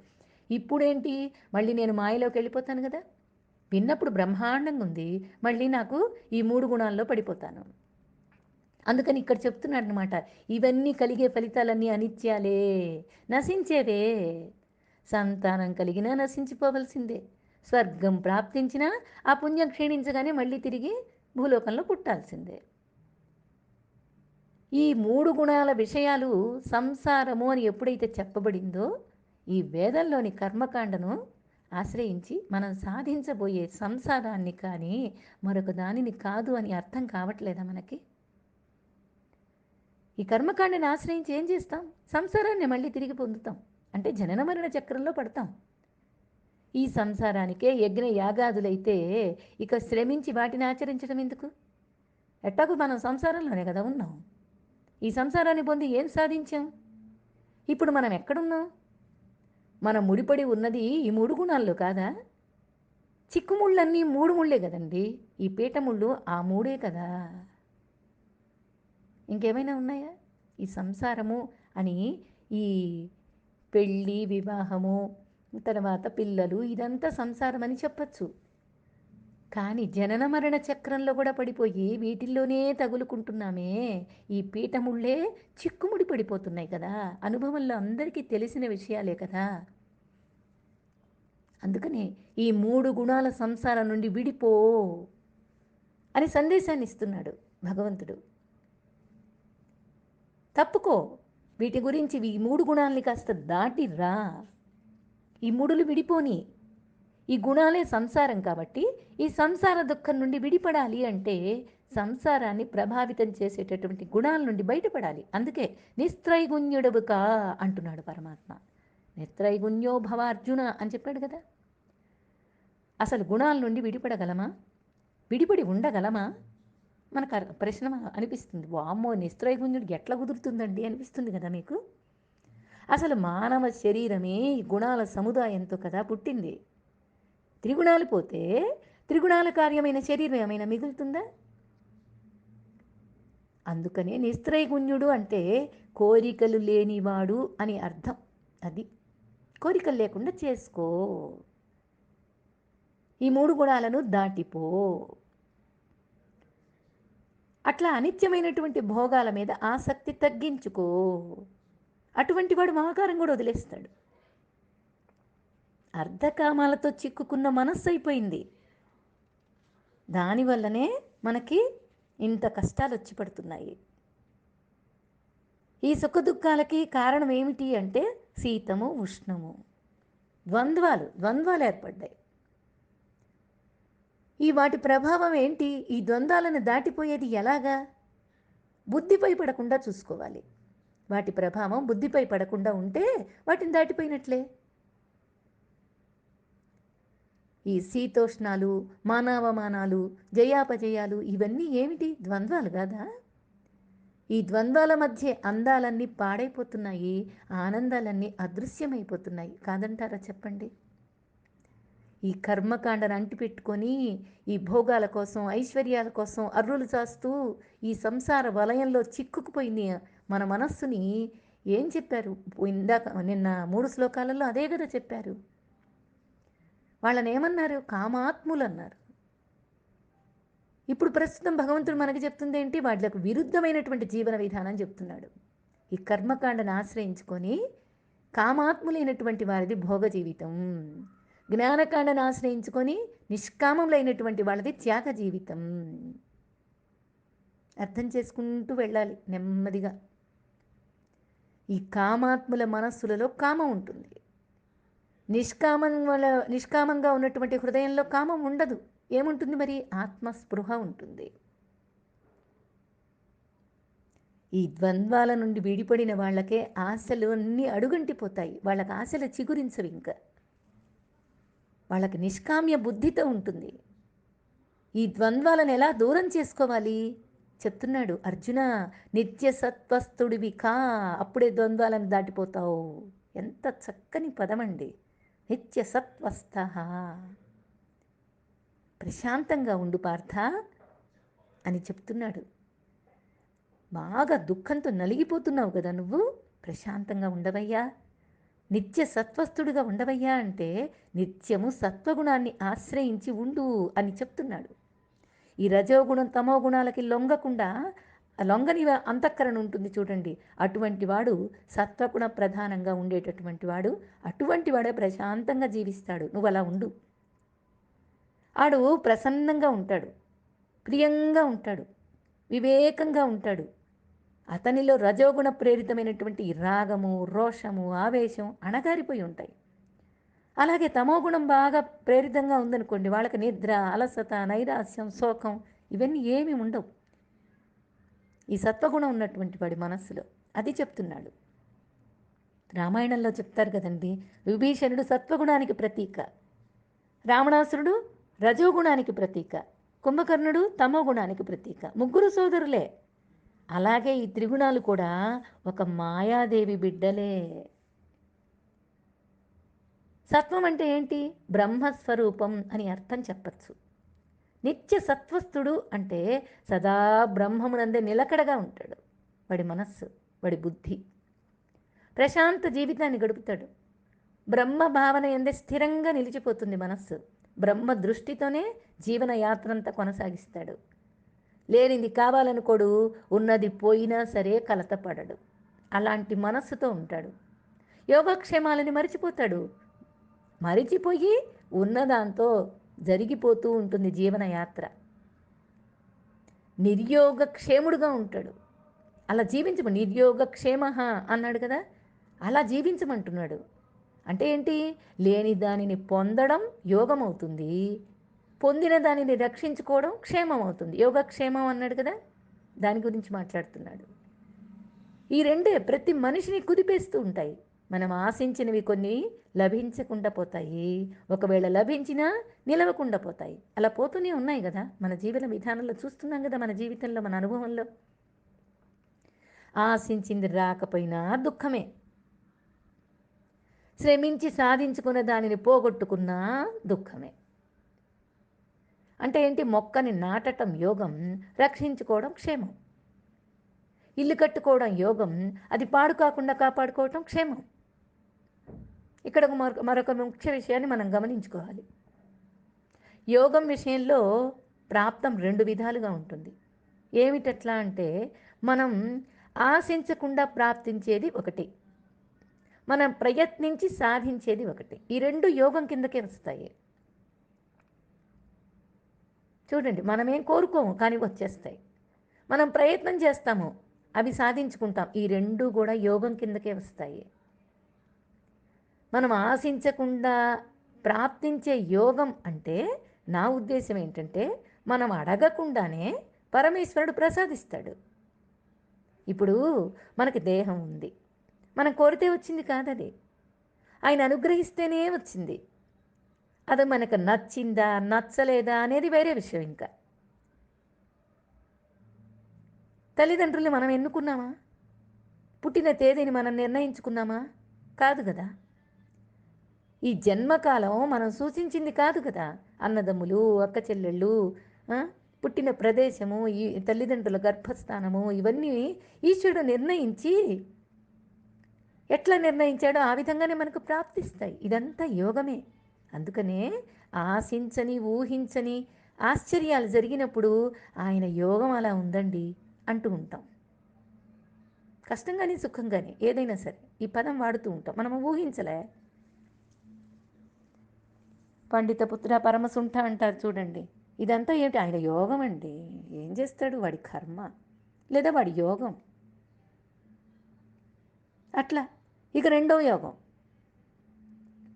ఇప్పుడేంటి, మళ్ళీ నేను మాయలోకి వెళ్ళిపోతాను కదా. విన్నప్పుడు బ్రహ్మాండంగా ఉంది, మళ్ళీ నాకు ఈ 3 గుణాల్లో పడిపోతాను. అందుకని ఇక్కడ చెప్తున్నాడనమాట, ఇవన్నీ కలిగే ఫలితాలన్నీ అనిత్యాలే, నశించేవే. సంతానం కలిగినా నశించిపోవలసిందే, స్వర్గం ప్రాప్తించినా ఆ పుణ్యం క్షీణించగానే మళ్ళీ తిరిగి భూలోకంలో పుట్టాల్సిందే. ఈ 3 గుణాల విషయాలు సంసారము అని ఎప్పుడైతే చెప్పబడిందో, ఈ వేదంలోని కర్మకాండను ఆశ్రయించి మనం సాధించబోయే సంసారాన్ని కానీ మరొక దానిని కాదు అని అర్థం కావట్లేదా మనకి? ఈ కర్మకాండని ఆశ్రయించి ఏం చేస్తాం? సంసారాన్ని మళ్ళీ తిరిగి పొందుతాం, అంటే జనన మరణ చక్రంలో పడతాం. ఈ సంసారానికే యజ్ఞ యాగాదులైతే ఇక శ్రమించి వాటిని ఆచరించడం ఎందుకు? ఎట్టాకు మనం సంసారంలోనే కదా ఉన్నాం. ఈ సంసారాన్ని పొంది ఏం సాధించాం? ఇప్పుడు మనం ఎక్కడున్నాం? మనం ముడిపడి ఉన్నది ఈ 3 గుణాల్లో కాదా? చిక్కుముళ్ళన్నీ 3 ముళ్ళే కదండి. ఈ పీఠముళ్ళు ఆ 3 కదా. ఇంకేమైనా ఉన్నాయా? ఈ సంసారము అని ఈ పెళ్ళి, వివాహము, తర్వాత పిల్లలు, ఇదంతా సంసారం అని చెప్పచ్చు. కానీ జనన మరణ చక్రంలో కూడా పడిపోయి వీటిల్లోనే తగులుకుంటున్నామే. ఈ పీఠముళ్ళే చిక్కుముడి పడిపోతున్నాయి కదా. అనుభవంలో అందరికీ తెలిసిన విషయాలే కదా. అందుకనే ఈ 3 గుణాల సంసారం నుండి విడిపో అని సందేశాన్ని ఇస్తున్నాడు భగవంతుడు. తప్పుకో, వీటి గురించి ఈ 3 గుణాలని కాస్త దాటి రా. ఈ ముడులు విడిపోని. ఈ గుణాలే సంసారం కాబట్టి ఈ సంసార దుఃఖం నుండి విడిపడాలి అంటే సంసారాన్ని ప్రభావితం చేసేటటువంటి గుణాల నుండి బయటపడాలి. అందుకే నిస్త్రైగుణ్యుడవు కా అంటున్నాడు పరమాత్మ. నిస్త్రైగుణ్యో భవ అర్జున అని చెప్పాడు కదా. అసలు గుణాల నుండి విడిపడగలమా? విడిపడి ఉండగలమా? మనకు ప్రశ్న అనిపిస్తుంది. వామ్మో, నిస్త్రైగుణ్యుడికి ఎట్లా కుదురుతుందండి అనిపిస్తుంది కదా మీకు. అసలు మానవ శరీరమే ఈ గుణాల సముదాయంతో కదా పుట్టింది. త్రిగుణాలు పోతే త్రిగుణాల కార్యమైన శరీరం ఏమైనా మిగులుతుందా? అందుకనే నిస్త్రైగుణ్యుడు అంటే కోరికలు లేనివాడు అని అర్థం. అది కోరికలు లేకుండా చేసుకో, ఈ 3 గుణాలను దాటిపో. అట్లా అనిత్యమైనటువంటి భోగాల మీద ఆసక్తి తగ్గించుకో. అటువంటి వాడు మమకారం కూడా వదిలేస్తాడు. అర్ధకామాలతో చిక్కుకున్న మనస్సు అయిపోయింది. దానివల్లనే మనకి ఇంత కష్టాలు వచ్చి పడుతున్నాయి. ఈ సుఖదుఖాలకి కారణం ఏమిటి అంటే శీతము, ఉష్ణము, ద్వంద్వాలు ఏర్పడ్డాయి. ఈ వాటి ప్రభావం ఏంటి? ఈ ద్వంద్వాలను దాటిపోయేది ఎలాగా? బుద్ధిపై పడకుండా చూసుకోవాలి. వాటి ప్రభావం బుద్ధిపై పడకుండా ఉంటే వాటిని దాటిపోయినట్లే. ఈ శీతోష్ణాలు, మానావమానాలు, జయాపజయాలు ఇవన్నీ ఏమిటి? ద్వంద్వాలు కాదా? ఈ ద్వంద్వాల మధ్య అందాలన్నీ పాడైపోతున్నాయి, ఆనందాలన్నీ అదృశ్యమైపోతున్నాయి. కాదంటారా చెప్పండి? ఈ కర్మకాండను అంటిపెట్టుకొని ఈ భోగాల కోసం, ఐశ్వర్యాల కోసం అర్రులు చాస్తూ ఈ సంసార వలయంలో చిక్కుకుపోయింది మన మనస్సుని ఏం చెప్పారు? నిన్న 3 శ్లోకాలలో అదే కదా చెప్పారు. వాళ్ళని ఏమన్నారు? కామాత్ములు అన్నారు. ఇప్పుడు ప్రస్తుతం భగవంతుడు మనకి చెప్తుంది ఏంటి? వాటికి విరుద్ధమైనటువంటి జీవన విధానం చెప్తున్నాడు. ఈ కర్మకాండను ఆశ్రయించుకొని కామాత్ములైనటువంటి వారిది భోగ జీవితం, జ్ఞానకాండను ఆశ్రయించుకొని నిష్కామములైనటువంటి వాళ్ళది త్యాగ జీవితం. అర్థం చేసుకుంటూ వెళ్ళాలి నెమ్మదిగా. ఈ కామాత్ముల మనస్సులలో కామం ఉంటుంది. నిష్కామంగా ఉన్నటువంటి హృదయంలో కామం ఉండదు. ఏముంటుంది మరి? ఆత్మస్పృహ ఉంటుంది. ఈ ద్వంద్వాల నుండి విడిపడిన వాళ్ళకే ఆశలు అన్నీ అడుగంటిపోతాయి. వాళ్ళకి ఆశలు చిగురించవు. ఇంకా వాళ్ళకి నిష్కామ్య బుద్ధితో ఉంటుంది. ఈ ద్వంద్వాలను ఎలా దూరం చేసుకోవాలి చెప్తున్నాడు అర్జున. నిత్య సత్వస్థుడివి కా, అప్పుడే ద్వంద్వాలను దాటిపోతావు. ఎంత చక్కని పదమండి, నిత్య సత్వస్థ. ప్రశాంతంగా ఉండు పార్థ అని చెప్తున్నాడు. బాగా దుఃఖంతో నలిగిపోతున్నావు కదా నువ్వు, ప్రశాంతంగా ఉండవయ్యా. నిత్య సత్వస్థుడిగా ఉండవయ్యా అంటే నిత్యము సత్వగుణాన్ని ఆశ్రయించి ఉండు అని చెప్తున్నాడు. ఈ రజోగుణం తమో గుణాలకి లొంగకుండా లొంగని అంతఃకరణ ఉంటుంది చూడండి, అటువంటి వాడు సత్వగుణ ప్రధానంగా ఉండేటటువంటి వాడు, అటువంటి వాడే ప్రశాంతంగా జీవిస్తాడు. నువ్వు అలా ఉండు. ఆడు ప్రసన్నంగా ఉంటాడు, ప్రియంగా ఉంటాడు, వివేకంగా ఉంటాడు. అతనిలో రజోగుణ ప్రేరితమైనటువంటి రాగము, రోషము, ఆవేశం అణగారిపోయి ఉంటాయి. అలాగే తమోగుణం బాగా ప్రేరితంగా ఉందనుకోండి, వాళ్ళకి నిద్ర, అలసట, నైరాస్యం, శోకం ఇవన్నీ ఏమీ ఉండవు ఈ సత్వగుణం ఉన్నటువంటి వాడి మనస్సులో. అది చెప్తున్నాడు. రామాయణంలో చెప్తారు కదండి, విభీషణుడు సత్వగుణానికి ప్రతీక, రావణాసురుడు రజోగుణానికి ప్రతీక, కుంభకర్ణుడు తమోగుణానికి ప్రతీక. ముగ్గురు సోదరులే. అలాగే ఈ త్రిగుణాలు కూడా ఒక మాయాదేవి బిడ్డలే. సత్వం అంటే ఏంటి? బ్రహ్మస్వరూపం అని అర్థం చెప్పచ్చు. నిత్య సత్వస్థుడు అంటే సదా బ్రహ్మమునందే నిలకడగా ఉంటాడు వాడి మనస్సు, వాడి బుద్ధి. ప్రశాంత జీవితాన్ని గడుపుతాడు. బ్రహ్మ భావన ఎందే స్థిరంగా నిలిచిపోతుంది మనస్సు. బ్రహ్మ దృష్టితోనే జీవన యాత్రంతా కొనసాగిస్తాడు. లేనిది కావాలనుకోడు, ఉన్నది పోయినా సరే కలతపడడు. అలాంటి మనస్సుతో ఉంటాడు. యోగక్షేమాలని మరిచిపోతాడు. మరిచిపోయి ఉన్నదాంతో జరిగిపోతూ ఉంటుంది జీవనయాత్ర. నిర్యోగక్షేముడుగా ఉంటాడు. అలా నిర్యోగక్షేమ అన్నాడు కదా, అలా జీవించమంటున్నాడు. అంటే ఏంటి? లేని దానిని పొందడం యోగం అవుతుంది, పొందిన దానిని రక్షించుకోవడం క్షేమం అవుతుంది. యోగక్షేమం అన్నాడు కదా, దాని గురించి మాట్లాడుతున్నాడు. ఈ రెండే ప్రతి మనిషిని కుదిపేస్తూ ఉంటాయి. మనం ఆశించినవి కొన్ని లభించకుండా పోతాయి, ఒకవేళ లభించినా నిలవకుండా పోతాయి. అలా పోతూనే ఉన్నాయి కదా మన జీవన విధానంలో, చూస్తున్నాం కదా మన జీవితంలో, మన అనుభవంలో. ఆశించింది రాకపోయినా దుఃఖమే, శ్రమించి సాధించుకున్న దానిని పోగొట్టుకున్నా దుఃఖమే. అంటే ఏంటి? మొక్కని నాటటం యోగం, రక్షించుకోవడం క్షేమం. ఇల్లు కట్టుకోవడం యోగం, అది పాడు కాకుండా కాపాడుకోవటం క్షేమం. ఇక్కడ మరొక ముఖ్య విషయాన్ని మనం గమనించుకోవాలి. యోగం విషయంలో ప్రాప్తం రెండు విధాలుగా ఉంటుంది. ఏమిటట్లా అంటే, మనం ఆశించకుండా ప్రాప్తించేది ఒకటి, మనం ప్రయత్నించి సాధించేది ఒకటి. ఈ రెండు యోగం కిందకే వస్తాయి. చూడండి, మనమేం కోరుకోము కానీ వచ్చేస్తాయి. మనం ప్రయత్నం చేస్తాము, అవి సాధించుకుంటాం. ఈ రెండు కూడా యోగం కిందకే వస్తాయి. మనం ఆశించకుండా ప్రాప్తించే యోగం అంటే, నా ఉద్దేశం ఏంటంటే, మనం అడగకుండానే పరమేశ్వరుడు ప్రసాదిస్తాడు. ఇప్పుడు మనకి దేహం ఉంది, మనం కోరితే వచ్చింది కాదది, ఆయన అనుగ్రహిస్తేనే వచ్చింది. అది మనకు నచ్చిందా నచ్చలేదా అనేది వేరే విషయం. ఇంకా తల్లిదండ్రుల్ని మనం ఎన్నుకున్నామా? పుట్టిన తేదీని మనం నిర్ణయించుకున్నామా? కాదు కదా. ఈ జన్మకాలం మనం సూచించింది కాదు కదా. అన్నదమ్ములు, అక్క చెల్లెళ్ళు, పుట్టిన ప్రదేశము, ఈ తల్లిదండ్రుల గర్భస్థానము, ఇవన్నీ ఈశ్వరుడు నిర్ణయించి, ఎట్లా నిర్ణయించాడో ఆ విధంగానే మనకు ప్రాప్తిస్తాయి. ఇదంతా యోగమే. అందుకనే ఆశించని, ఊహించని ఆశ్చర్యాలు జరిగినప్పుడు ఆయన యోగం అలా ఉందండి అంటూ ఉంటాం. కష్టంగాని సుఖంగాని ఏదైనా సరే ఈ పదం వాడుతూ ఉంటాం. మనం ఊహించలే. పండిత పుత్ర పరమసుంఠ అంటారు చూడండి. ఇదంతా ఏమిటి? ఆయన యోగం అండి. ఏం చేస్తాడు? వాడి కర్మ లేదా వాడి యోగం. అట్లా ఇక రెండవ యోగం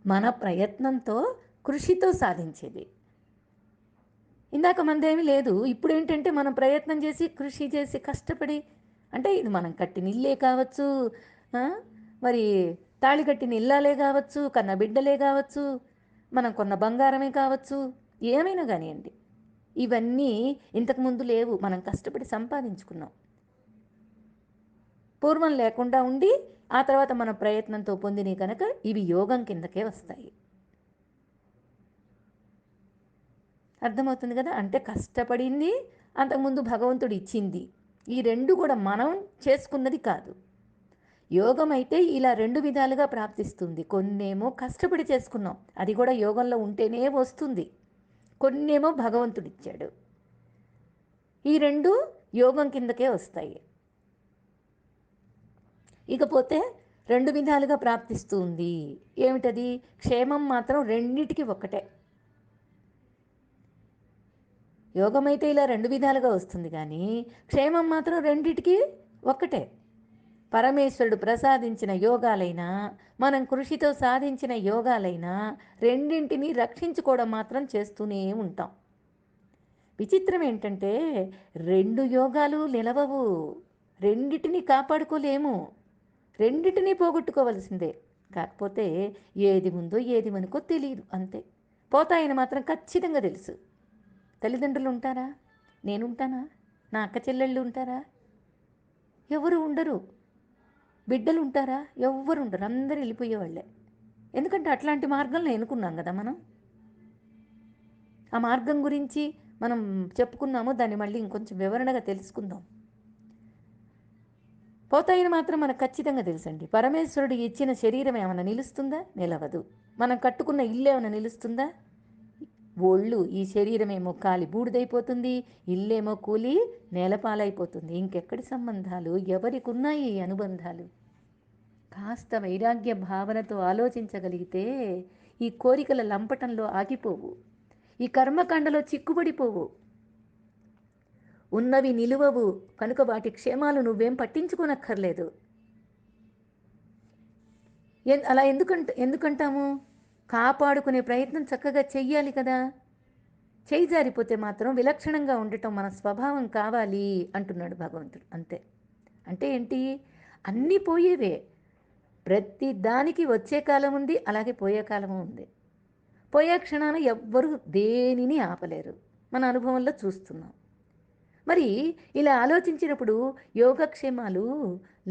మన ప్రయత్నంతో, కృషితో సాధించేది. ఇందాక మనదేమీ లేదు. ఇప్పుడు ఏంటంటే మనం ప్రయత్నం చేసి, కృషి చేసి, కష్టపడి, అంటే ఇది మనం కట్టిన ఇల్లే కావచ్చు, మరి తాళి కట్టిన ఇల్లాలే కావచ్చు, కన్న బిడ్డలే కావచ్చు, మనం కొన్న బంగారమే కావచ్చు, ఏమైనా కానివ్వండి, ఇవన్నీ ఇంతకుముందు లేవు, మనం కష్టపడి సంపాదించుకున్నాం. పూర్వం లేకుండా ఉండి ఆ తర్వాత మన ప్రయత్నంతో పొందినవి కనుక ఇవి యోగం కిందకే వస్తాయి. అర్థమవుతుంది కదా. అంటే కష్టపడింది, అంతకుముందు భగవంతుడు ఇచ్చింది, ఈ రెండు కూడా మనం చేసుకున్నది కాదు. యోగం అయితే ఇలా 2 విధాలుగా ప్రాప్తిస్తుంది. కొన్నేమో కష్టపడి చేసుకున్నాం. అది కూడా యోగంలో ఉంటేనే వస్తుంది. కొన్నేమో భగవంతుడిచ్చాడు. ఈ 2 యోగం కిందకే వస్తాయి. ఇకపోతే 2 విధాలుగా ప్రాప్తిస్తూ ఉంది. ఏమిటది? క్షేమం మాత్రం రెండిటికి ఒక్కటే. యోగమైతే ఇలా 2 విధాలుగా వస్తుంది కానీ క్షేమం మాత్రం రెండిటికి ఒక్కటే. పరమేశ్వరుడు ప్రసాదించిన యోగాలైనా, మనం కృషితో సాధించిన యోగాలైనా రెండింటిని రక్షించుకోవడం మాత్రం చేస్తూనే ఉంటాం. విచిత్రం ఏంటంటే 2 యోగాలు నిలవవు. రెండిటిని కాపాడుకోలేము. రెండిటిని పోగొట్టుకోవలసిందే. కాకపోతే ఏది ముందో ఏది వెనుకో తెలియదు అంతే. పోతాయని మాత్రం ఖచ్చితంగా తెలుసు. తల్లిదండ్రులు ఉంటారా? నేనుంటానా? నా అక్క చెల్లెళ్ళు ఉంటారా? ఎవరు ఉండరు. బిడ్డలు ఉంటారా? ఎవ్వరు ఉండరు. అందరూ వెళ్ళిపోయేవాళ్ళే. ఎందుకంటే అట్లాంటి మార్గంలో ఎన్నుకున్నాం కదా మనం. ఆ మార్గం గురించి మనం చెప్పుకున్నాము. దాన్ని మళ్ళీ ఇంకొంచెం వివరణగా తెలుసుకుందాం. పోతాయని మాత్రం మనకు ఖచ్చితంగా తెలుసండి. పరమేశ్వరుడు ఇచ్చిన శరీరం ఏమైనా నిలుస్తుందా? నిలవదు. మనం కట్టుకున్న ఇల్లు ఏమైనా నిలుస్తుందా? ఒళ్ళు ఈ శరీరమేమో కాలి బూడిదైపోతుంది, ఇల్లేమో కూలి నేలపాలైపోతుంది. ఇంకెక్కడి సంబంధాలు? ఎవరికున్నాయి ఈ అనుబంధాలు? కాస్త వైరాగ్య భావనతో ఆలోచించగలిగితే ఈ కోరికల లంపటంలో ఆగిపోవు, ఈ కర్మకాండలో చిక్కుబడిపోవు. ఉన్నవి నిలువవు కనుక వాటి క్షేమాలు నువ్వేం పట్టించుకోనక్కర్లేదు. అలా ఎందుకంటాము? కాపాడుకునే ప్రయత్నం చక్కగా చెయ్యాలి కదా. చేయి జారిపోతే మాత్రం విలక్షణంగా ఉండటం మన స్వభావం కావాలి అంటున్నాడు భగవంతుడు. అంతే. అంటే ఏంటి? అన్నీ పోయేవే. ప్రతి దానికి వచ్చే కాలం ఉంది, అలాగే పోయే కాలము ఉంది. పోయే క్షణాన ఎవ్వరూ దేనిని ఆపలేరు. మన అనుభవంలో చూస్తున్నాం. మరి ఇలా ఆలోచించినప్పుడు యోగక్షేమాలు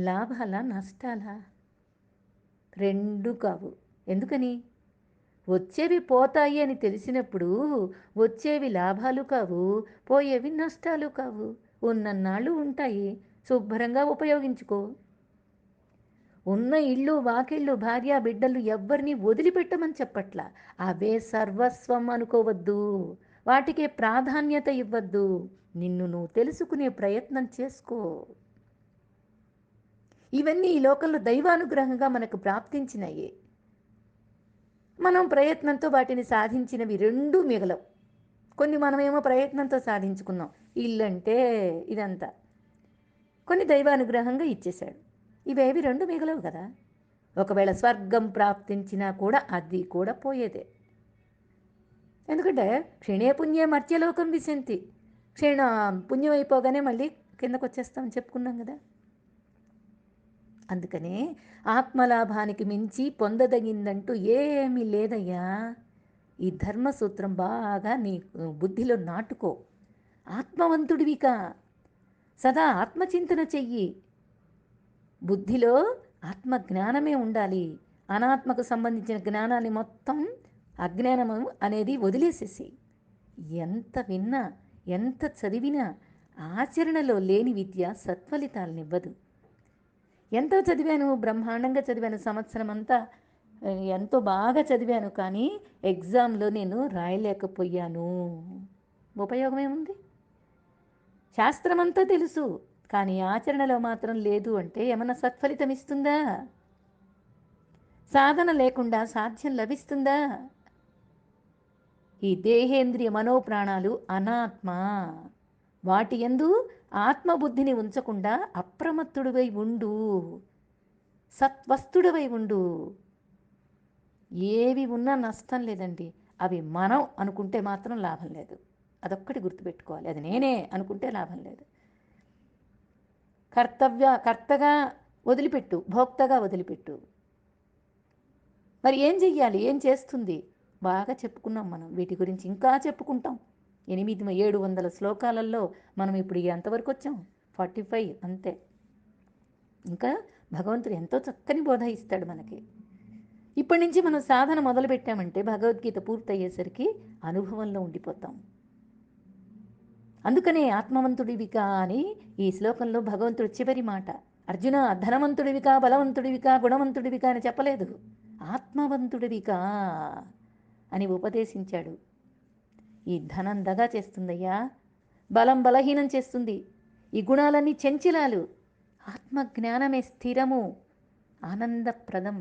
లాభాలా నష్టాలా? రెండు కావు. ఎందుకని? వచ్చేవి పోతాయి అని తెలిసినప్పుడు వచ్చేవి లాభాలు కావు, పోయేవి నష్టాలు కావు. ఉన్నన్నాళ్ళు ఉంటాయి, శుభ్రంగా ఉపయోగించుకో. ఉన్న ఇళ్ళు వాకిళ్ళు భార్య బిడ్డలు ఎవ్వరిని వదిలిపెట్టమని చెప్పట్లా. అవే సర్వస్వం అనుకోవద్దు, వాటికే ప్రాధాన్యత ఇవ్వద్దు. నిన్ను నువ్వు తెలుసుకునే ప్రయత్నం చేసుకో. ఇవన్నీ ఈ లోకంలో దైవానుగ్రహంగా మనకు ప్రాప్తించినయే. మనం ప్రయత్నంతో వాటిని సాధించినవి రెండూ మిగలవు. కొన్ని మనమేమో ప్రయత్నంతో సాధించుకున్నాం, ఇల్లంటే ఇదంతా. కొన్ని దైవానుగ్రహంగా ఇచ్చేశాడు. ఇవేవి రెండు మిగలవు కదా. ఒకవేళ స్వర్గం ప్రాప్తించినా కూడా అది కూడా పోయేదే. ఎందుకంటే క్షీణే పుణ్యే మర్త్యలోకం విశంతి. క్షీణ పుణ్యం అయిపోగానే మళ్ళీ కిందకు వచ్చేస్తామని చెప్పుకున్నాం కదా. అందుకనే ఆత్మలాభానికి మించి పొందదగిందంటూ ఏమీ లేదయ్యా. ఈ ధర్మసూత్రం బాగా నీ బుద్ధిలో నాటుకో. ఆత్మవంతుడివికా, సదా ఆత్మచింతన చెయ్యి. బుద్ధిలో ఆత్మజ్ఞానమే ఉండాలి. అనాత్మకు సంబంధించిన జ్ఞానాన్ని మొత్తం అజ్ఞానము అనేది వదిలేసేసి. ఎంత విన్నా ఎంత చదివినా ఆచరణలో లేని విద్య సత్ఫలితాలనివ్వదు. ఎంతో చదివాను, బ్రహ్మాండంగా చదివాను, సంవత్సరం అంతా ఎంతో బాగా చదివాను, కానీ ఎగ్జామ్లో నేను రాయలేకపోయాను. ఉపయోగం ఏముంది? శాస్త్రమంతా తెలుసు, కానీ ఆచరణలో మాత్రం లేదు అంటే ఏమన్నా సత్ఫలితం ఇస్తుందా? సాధన లేకుండా సాధ్యం లభిస్తుందా? ఈ దేహేంద్రియ మనోప్రాణాలు అనాత్మ. వాటి యందు ఆత్మబుద్ధిని ఉంచకుండా అప్రమత్తుడివై ఉండు, సత్వస్తుడివై ఉండు. ఏవి ఉన్నా నష్టం లేదండి. అవి మనం అనుకుంటే మాత్రం లాభం లేదు. అదొక్కటి గుర్తుపెట్టుకోవాలి. అది నేనే అనుకుంటే లాభం లేదు. కర్తగా వదిలిపెట్టు, భోక్తగా వదిలిపెట్టు. మరి ఏం చెయ్యాలి? ఏం చేస్తుంది? బాగా చెప్పుకున్నాం మనం. వీటి గురించి ఇంకా చెప్పుకుంటాం. 700 శ్లోకాలలో మనం ఇప్పుడు ఎంతవరకు వచ్చాం? 45 అంతే. ఇంకా భగవంతుడు ఎంతో చక్కని బోధ ఇస్తాడు మనకి. ఇప్పటి నుంచి మనం సాధన మొదలుపెట్టామంటే భగవద్గీత పూర్తయ్యేసరికి అనుభవంలో ఉండిపోతాం. అందుకనే ఆత్మవంతుడివిగా అని ఈ శ్లోకంలో భగవంతుడు చివరి మాట. అర్జున ధనవంతుడివికా, బలవంతుడివికా, గుణవంతుడివికా అని చెప్పలేదు. ఆత్మవంతుడివికా అని ఉపదేశించాడు. ఈ ధనం దగా చేస్తుందయ్యా, బలం బలహీనం చేస్తుంది, ఈ గుణాలన్నీ చెంచిలాలు, ఆత్మజ్ఞానమే స్థిరము, ఆనందప్రదం.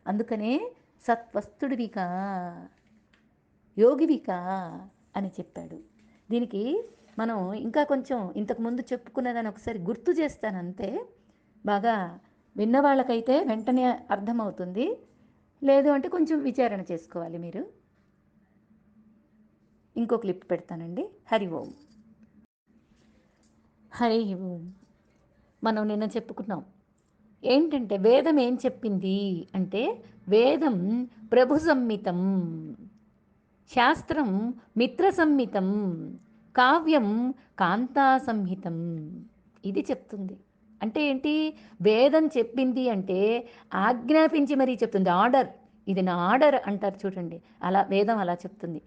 అందుకనే సత్వస్తుడివికా, యోగివికా అని చెప్పాడు. దీనికి మనం ఇంకా కొంచెం ఇంతకుముందు చెప్పుకున్నదాన్ని ఒకసారి గుర్తు చేస్తానంతే. బాగా విన్నవాళ్ళకైతే వెంటనే అర్థమవుతుంది, లేదు అంటే కొంచెం విచారణ చేసుకోవాలి మీరు. ఇంకో క్లిప్ పెడతానండి. హరి ఓం. హరి ఓం. మనం నిన్న చెప్పుకున్నాం ఏంటంటే వేదం ఏం చెప్పింది అంటే, వేదం ప్రభు సంహితం, శాస్త్రం మిత్ర సంహితం, కావ్యం కాంతా సంహితం. ఇది చెప్తుంది. అంటే ఏంటి? వేదం చెప్పింది అంటే ఆజ్ఞాపించి మరీ చెప్తుంది. ఆర్డర్, ఇది నా ఆర్డర్ అంటారు చూడండి, అలా వేదం అలా చెప్తుంది.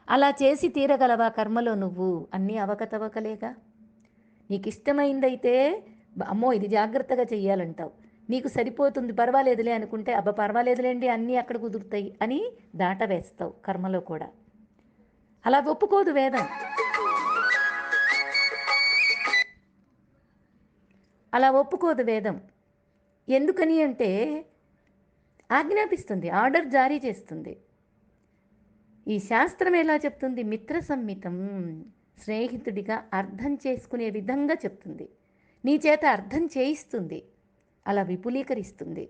అలా చేసి తీరగలవా కర్మలో నువ్వు? అన్నీ అవకతవకలేగా. నీకు ఇష్టమైందైతే అమ్మో ఇది జాగ్రత్తగా చెయ్యాలంటావు, నీకు సరిపోతుంది పర్వాలేదులే అనుకుంటే అబ్బా పర్వాలేదులేండి అన్నీ అక్కడ కుదురుతాయి అని దాటవేస్తావు కర్మలో కూడా. అలా ఒప్పుకోదు వేదం. అలా ఒప్పుకోదు వేదం. ఎందుకని అంటే ఆజ్ఞాపిస్తుంది, ఆర్డర్ జారీ చేస్తుంది. ఈ శాస్త్రం ఎలా చెప్తుంది? మిత్ర సంహితం, స్నేహితుడిగా అర్థం చేసుకునే విధంగా చెప్తుంది, నీ చేత అర్థం చేయిస్తుంది, అలా విపులీకరిస్తుంది.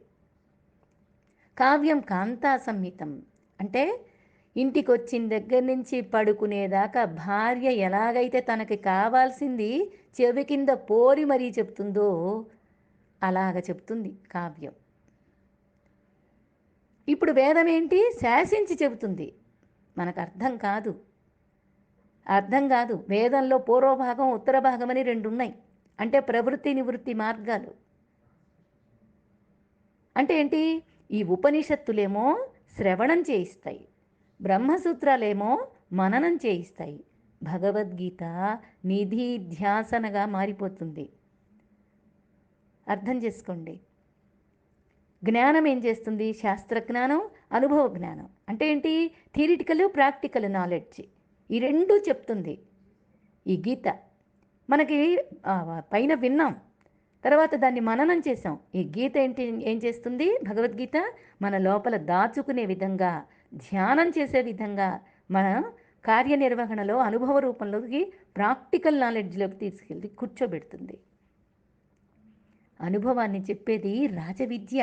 కావ్యం కాంతా సంహితం అంటే ఇంటికి వచ్చిన దగ్గర నుంచి పడుకునేదాకా భార్య ఎలాగైతే తనకి కావాల్సింది చెవి కింద పోరి మరీ చెప్తుందో అలాగ చెప్తుంది కావ్యం. ఇప్పుడు వేదం ఏంటి? శాసించి చెబుతుంది. మనకు అర్థం కాదు. వేదంలో పూర్వభాగం ఉత్తర భాగం అని రెండు ఉన్నాయి. అంటే ప్రవృత్తి నివృత్తి మార్గాలు. అంటే ఏంటి? ఈ ఉపనిషత్తులేమో శ్రవణం చేయిస్తాయి, బ్రహ్మసూత్రాలేమో మననం చేయిస్తాయి, భగవద్గీత నిధి ధ్యాసనగా మారిపోతుంది. అర్థం చేసుకోండి. జ్ఞానం ఏం చేస్తుంది? శాస్త్రజ్ఞానం, అనుభవ జ్ఞానం. అంటే ఏంటి? థియరిటికల్, ప్రాక్టికల్ నాలెడ్జ్, ఈ రెండూ చెప్తుంది ఈ గీత. మనకి పైన విన్నాం, తర్వాత దాన్ని మననం చేసాం. ఈ గీత ఏంటి ఏం చేస్తుంది? భగవద్గీత మన లోపల దాచుకునే విధంగా, ధ్యానం చేసే విధంగా, మన కార్యనిర్వహణలో అనుభవ రూపంలోకి ప్రాక్టికల్ నాలెడ్జ్లోకి తీసుకెళ్ళి కూర్చోబెడుతుంది. అనుభవాన్ని చెప్పేది రాజవిద్య.